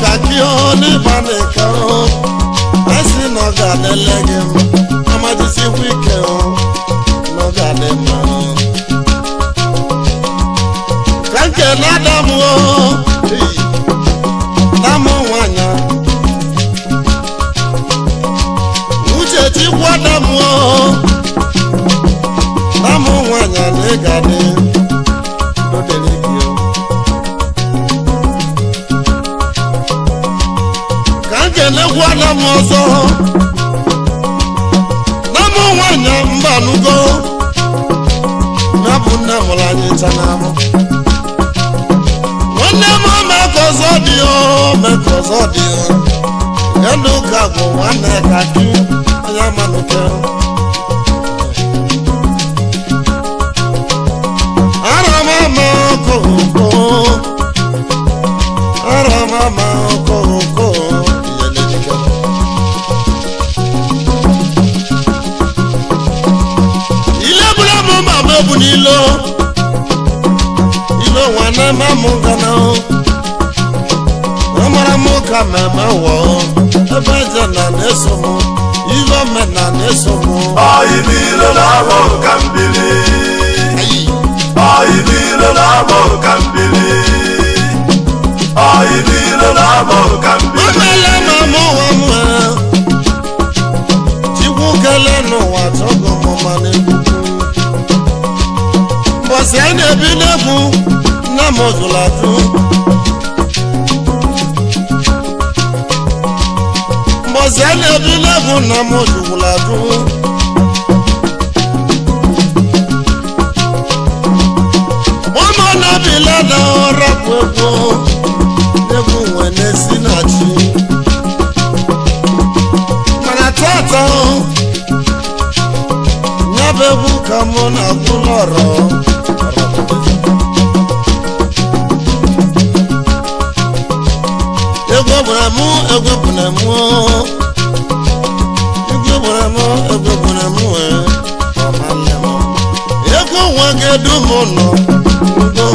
kakio ni baneka asi no gade legem amajisi wike no gade ma kanke nadamu namu wanya uche ti kwadamu namu wanya ne gade do delikio na m ọzọ na mụ nwanyị mbanugo na bụ nne mụrụ anyị ncha na ahụ nwanne m mekọzọ dị o mekọzọ dị o elu ka bụ nwanne ka gị onye manuke aramama okoko aramama okoko ile bụla mụ ma bụ n'ilo ilo nwanne ma mụ gana amara mụ ka meme wọ ebe je na na-eso mụ ive mena na-eso mụ Ọyịbilo na-abụ ka mbili Ọyịbilo na-abụ ka mbili Ọyịbilo na-abụ ka mbili omele ma mụ nwa mma chikwu kele n'ụwa chọgọ mụ ma n'egwukwu mbọsị a na-ebi n'egwu nna m jụrụ ajụ mbọsị a na-ebi n'egwu nna m jụrụ ajụ ụmụ na-abịla na ọrapụ egwu egwu nwe na-esi na chi mana tata nyabụ egwu ka mụ na-agwụ n'ọrọ egwu gbara mụ egwu gbara mụ egwu gbara mụ egwu gbara mụ egwu nwa ga-edu mụ nọ udo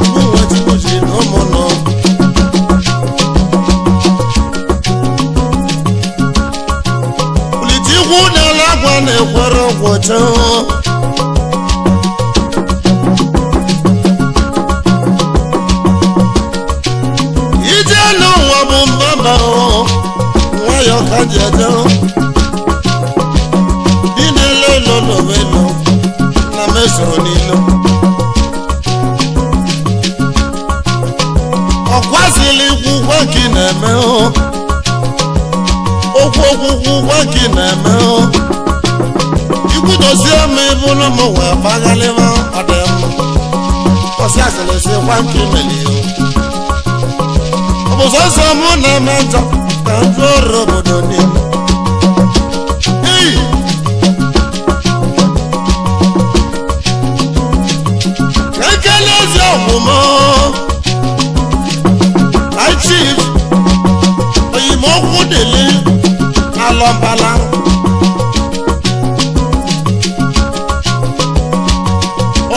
egwu nwa chibuchi na ụmụ nọ ulite igwu na-ala agwa na-ekwere ọgwọcha ije n'ụwa bụ mbaba nwayọ ka ji eje dị na-ele ilo n'ovelo na mesoro n'ilo ọkwazili ikwu ụgwọ ka ị na-eme okwu okwukwu ụgwọ ka ị na-eme ikwudozie m ịbụrụ m wee gbaghalịba ọdịmma ọsị asịrịsị gwa nke imeli ọ bụ sọsọ mụ na-eme njọ ka njọ ọrụ obodo niile ka ekele ezi ọgwụmọ chief oyimokwu dịlị alọmbala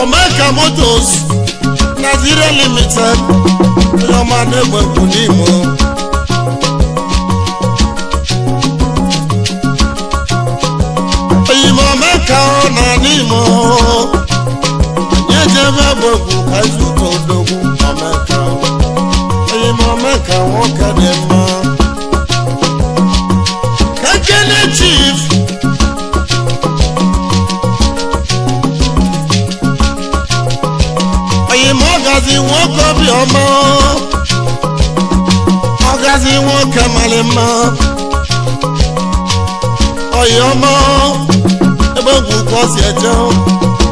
omeka motos Nigeria limited onyeọma na-egbegbu n'Imo oyim omeka na n'Imo nyejebe egbegbu ka izuka odogwu omeka omeka nwoke dị mma kekele chief oyim ọgazi nwoke obiọma ọgazi nwoke mara mma oyọma ebe egwu ka ọ si eje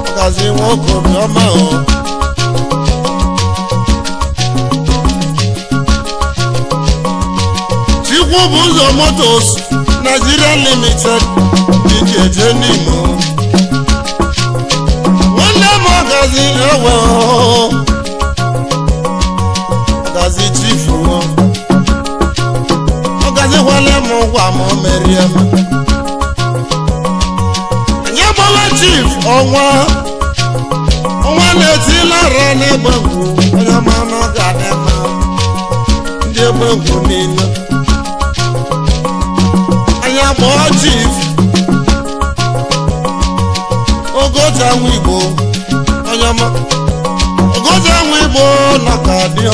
ọgazi nwoke obiọma chikwu bụ ụzọ motos Nigeria limited dị eje n'Imo nwanne m ọgazi ewe ọgazi chifu ọgazi gwale m gwa m merie m anyị gbawa chief ọnwa na-etila ara n'egbegwu onye ma na ọ ga-adị mma ndị egbegwu niile anyị agbọọ chief ogoja nwa Igbo onye ọma ogoja nwa Igbo na ka dị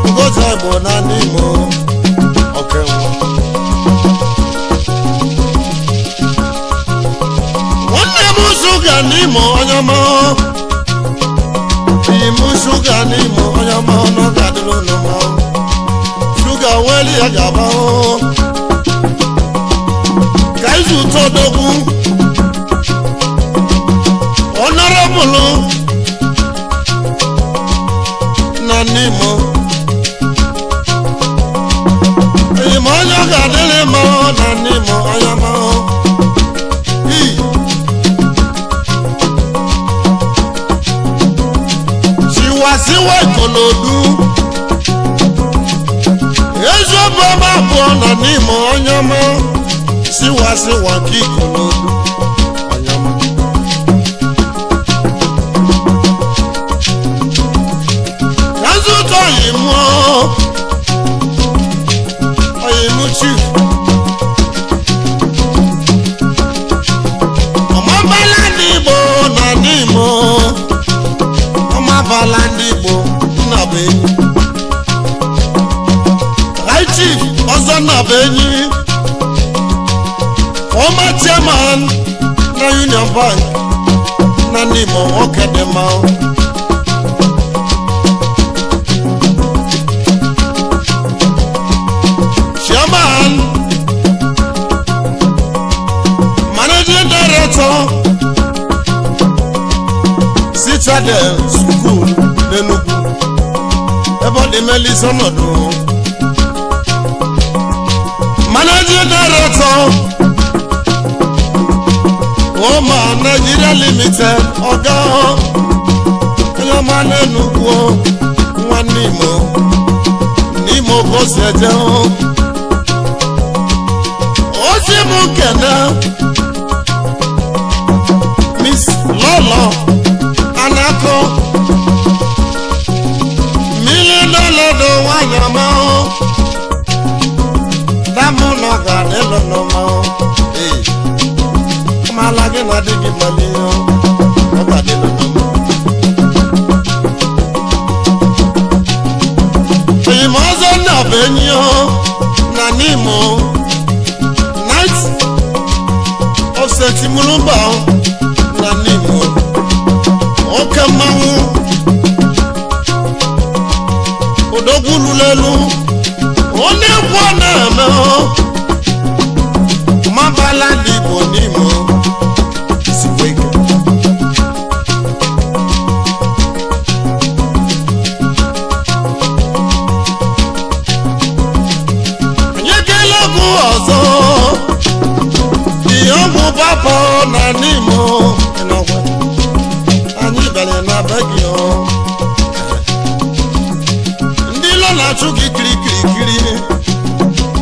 ogoja Igbo na n'Imo okenwa nwanne m shuga n'Imo onye ọma iyi m shuga n'Imo onye ọma ọ ga-adịrị ụlọ ma shuga weli ya gaba kaizu todogu honorable nanimo imonya gadele mo nanimo ayama siwa Ikolodu ezo baba bo nanimo ayama siwa ki Ikolodu ayama kazu to yimo chief ọmọ balandibo nanimo ọmọ balandibo nabe right chief ọzọ nabe ni former chairman na Union Bank nanimo okedema Citadel School Enugu ebo de Melison odo Managing Director Oma Nigeria Limited Oga Yo man Enugu Wanimo Nimo Boseje Osimu Kena Miss Lolo Anako $1,000,000 do wanyama damu no gadelo no ma malage na digi maliyo no gadelo no imozo na benyo nanimo night of Setimulumba nanimo okamawu odogululelu onegwo na me mabala dibo nimo siweke nyekele bu ozo iyomu papa na nimo enogwe bele na bagio ndilo na chuki kiri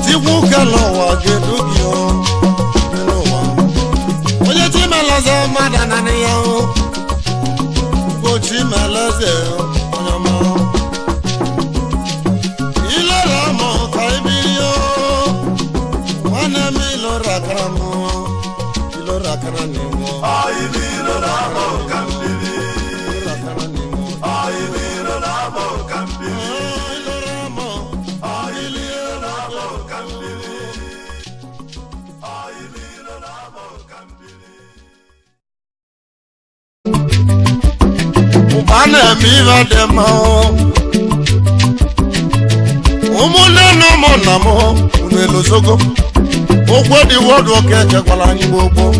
tiwu kalo wa gedugio no wa oye ti malaza madana ne yo go ti malaza onyama ilo ramo kaibiyo wana mi lo rakramo ilo rakranimo ai mi lo ramo kambili Ubana mi va demo umune no monamo unelo zogo ogwo di word okeke kwala nyi gbogbo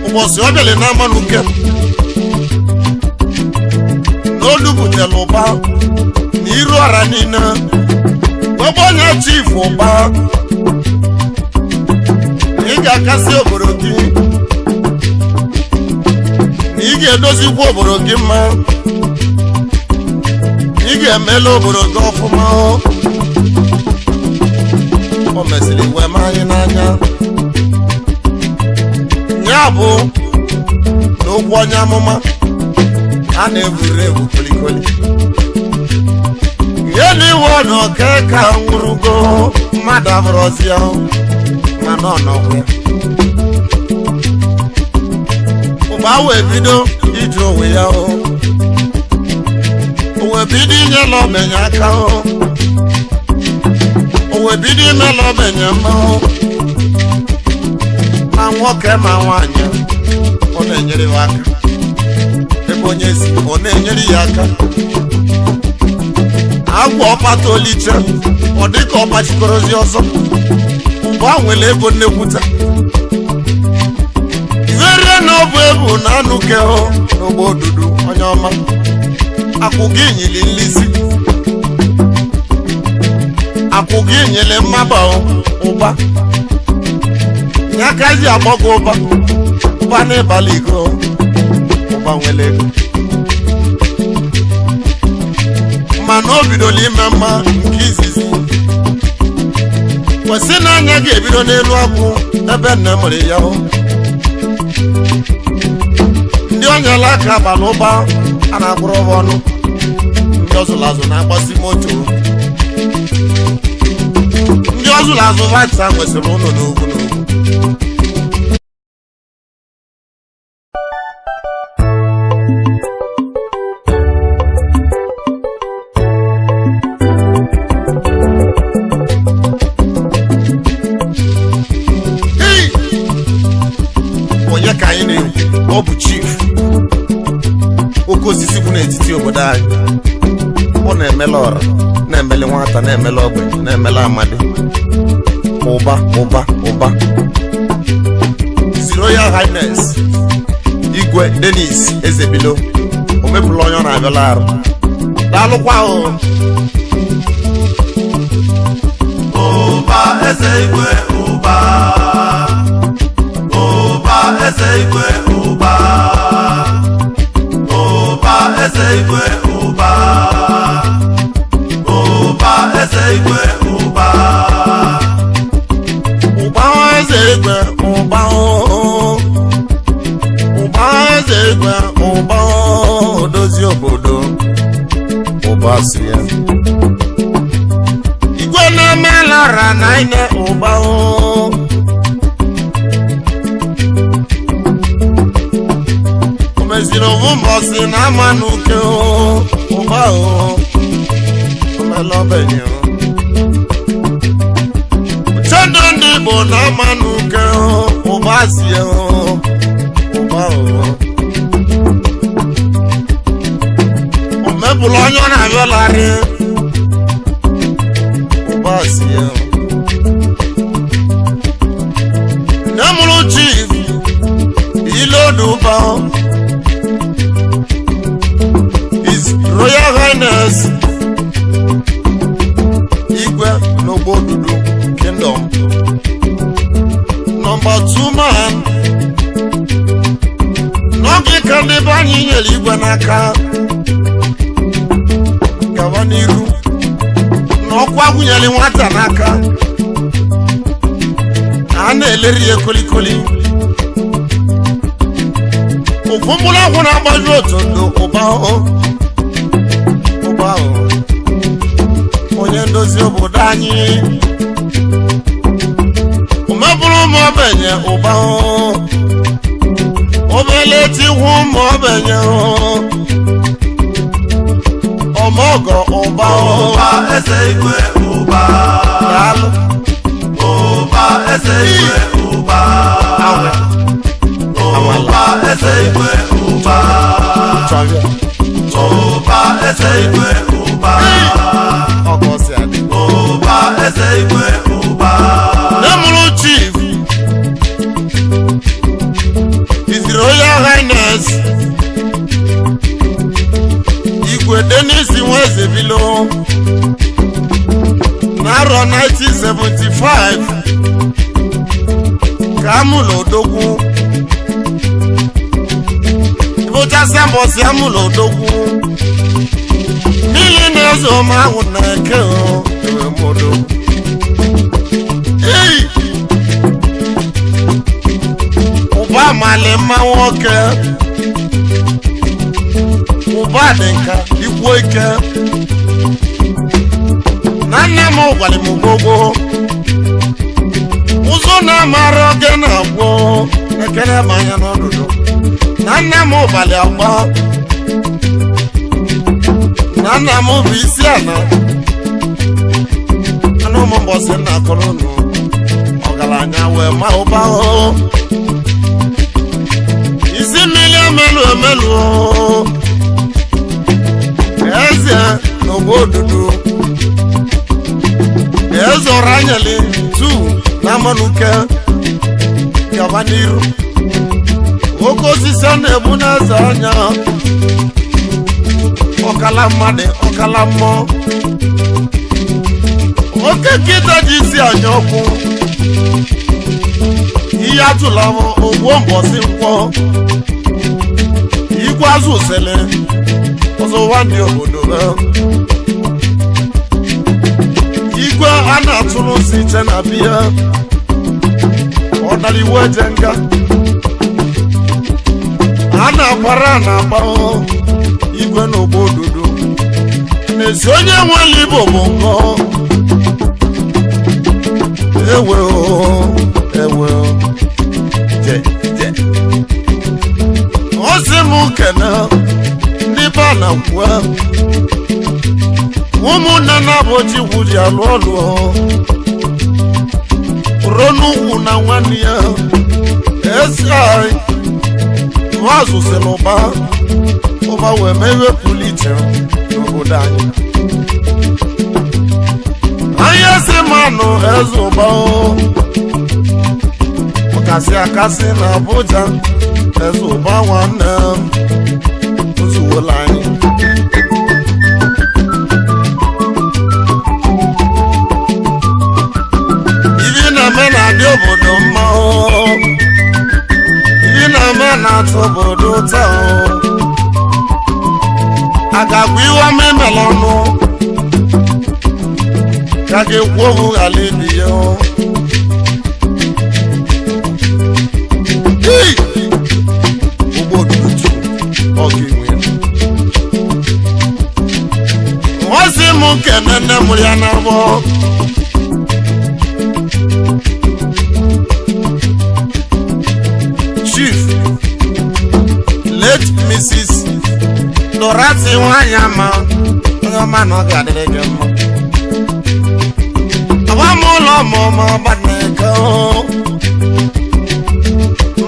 ubosi odele na manuke n'olubutelu n'iru ara nina gbogbo nya chief ụba ị ga-akasị obodo gị ị ga-edozikwa obodo gị mma ị ga-emela obodo gị ọfụma o mesịrị wee ma anyị n'anya ya bụ n'okwu onye amụma a na-egwuregwu kolikoli yeli wono keka ngurugo madavrosia manono we ubawe bido ijo we ya o we bidi nyelo menyaka o we bidi melo menyama o anwoke ma nwanya ona enyere waka ebonyezi ona enyere yaka agwo pa nwata oliche ọ dị ka ọ gbachikọrọzi ọzọ ụba nwere ego nnekwuta iverie na ọ bụ ebu na anụ kehụ n'ụgbọ odudu onye ọma akwụ gị nyili nlisi akwụ gị nyele mmaba ụba nyakazi agbọgọ ụba n'ịbalị iko ụba nwere ego mana o bidola ime mma nke izizi kwesị na anya ga-ebido n'elu akwụ ebe nne mụrụ ya ndị onyela aka abalị ụba a na-akwụrụ ọba ọnụ ndị ọzụlazụ na-agbasi moto ndị ọzụlazụ vata nwesịrị ụlọ n'ugwu ọ bụ chief oke osisi bụ n'etiti obodo anyị ọ na-emela ọra na-emele nwata na-emele ogbenye na-emele amadi ụba His Royal Highness Igwe Dennis Ezebilo o mepụrụ onye ọ na-abịala arụ daalụkwa ụba eze igwe ụba eze igwe ụba eze igwe ụba eze igwe ụba eze igwe eze igwe dozi obodo ụba si ya igwe na-emela ọra na ine ụba meziri ovu mbọsị na ama n'uke ụba omelobenye uchendo ndị Igbo na ama n'uke ụba sie ụba omepụrụ onye ọ na-abịalarị ụba sie nne mụrụ chief ilodu ụba His Royal Highness Igwe N'Ogbodudu Kingdom Number 2 man n'oge ka ndị be anyị nyere igwe n'aka gawa n'iru n'ọkwa gụnyere nwata n'aka a na-eleri ya kolikoli ofu mkpụrụ akwụ na-agbaju otu ndụ ụba onye ndozi obodo anyị umebụrụ ụmụ obenye ụba obele tiwu ụmụ obenye ọmọgọ ụba eze igwe ụba eze igwe ụba eze igwe ụba eze igwe ụba eze igwe ụba Nemuru chief His Royal Highness Igwe Dennis Ezebilo n'arọ 1975 ka amụlụ odogwu ịbụchasị mbọsị amụlụ odogwu n'ihi na eze ọma ahụ na-eke ewe modo ụba amali mma nwoke ụba dị nka ikwu ike na nne m gwara m gbogbo ụzọ na-amara oge na-agwọ ekele m anya n'ọdụdụ na nne m ụbalị agba na nna m bụ isi ana anụ ụmụ mbọsị nna akọrọ unu ọgaranya wee ma ụba isi mmiri emelu eze n'Ogbodudu ezoro anyali tu na manuke gabaniru oke osisi na-ebu n'eze anya ọkala mmadụ ọkala mmụọ oke nkịta ji isi anya ọkụ ihe atụla ogbuo mbọsị nkwọ igwe azụ usele ọzọ ụwa ndị obodo igwe a na-atụrụ site na biya ọ dara iwu eje nga a na-agbara na-agba igwe n'ogbo ododo n'ezi onye nwere Igbo bụ nkọ ewe je ọ sị m kene ndị be a na-kwue ụmụnne na-abụchi gwuji alụ ọlụ ruo n'ugwu na nwanne ya esi anyị azụsịrị ụba wee mewe pụrụ iche n'obodo anyị anya si manụ eze ụba ọkasị akasị na Abuja eze ụba nwanne ozuwola anyị ibi na-eme na-adị obodo mma ibi na-eme na-atụ obodo ụtọ a ga-agwa iwe memela ọnụ ka ga-ekwu okwu ghara ibi ya ugbo odudu ọ ga-enwe nwazi m nkene nne m ya na abụọ Chief late Mrs. Dorothy nwanyị ama onye ọma na ọ ga-adịrị gị mma agba m ụlọ ọmụmụ ọgbaneke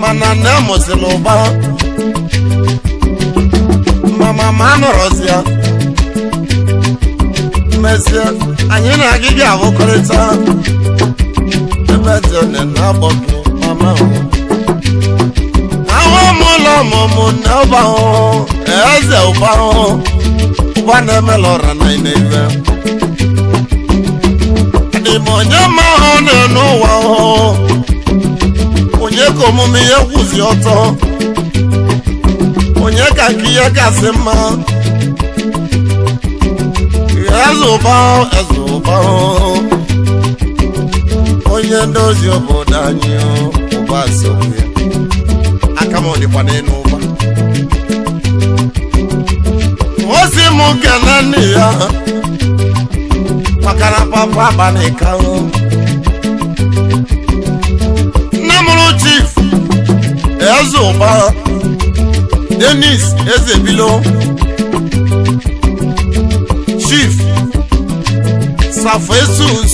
mana nne mụsịrị ụba mama nọrọzi ya mesịa anyị na-agị gị abụkọrịta ebe dị one na-agbọ gị mama ụlọ ọmụmụ na ụba eze ụba na-emela ọra na ibe adị m onye ma ahụ na-enu ụwa onye ka omume ihe kwụzi ọtọ onye ka nke ihe gasị mma eze ụba onye ndozi obodo anyị ụba asọgbu ya aka m dịkwa n'elu ụba ozi m kene nne ya maka na papa abalị ka nne mụrụ Chief eze ụba Dennis Ezebilo Chief Safesus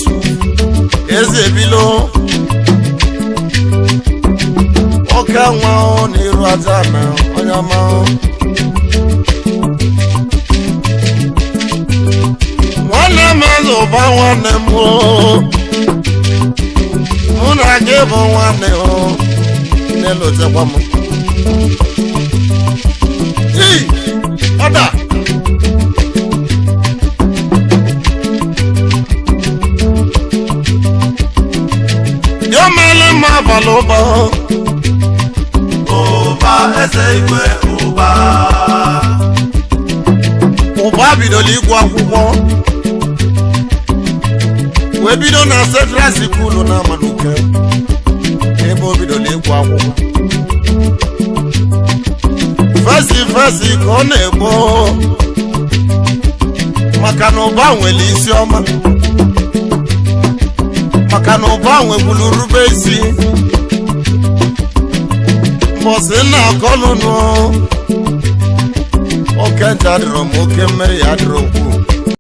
Ezebilo oke nwa n'iru aja na onye ọma nwanne m eze ụba nwanne m mụ na gị bụ nwanne na-elotekwa m ọda ya mere m abalị ụba eze igwe ụba bidola ịgụ akwụkwọ wee bido na Central School na Amanuke ebe o bidola ịgụ akwụkwọ fesi ka ọ na-egbo maka na ụba nwere isi ọma maka na ụba nwegburu rube isi mbọsị na-akọlụnụ oke ncha dịrọ m oke mmeri ya dịrọ okwu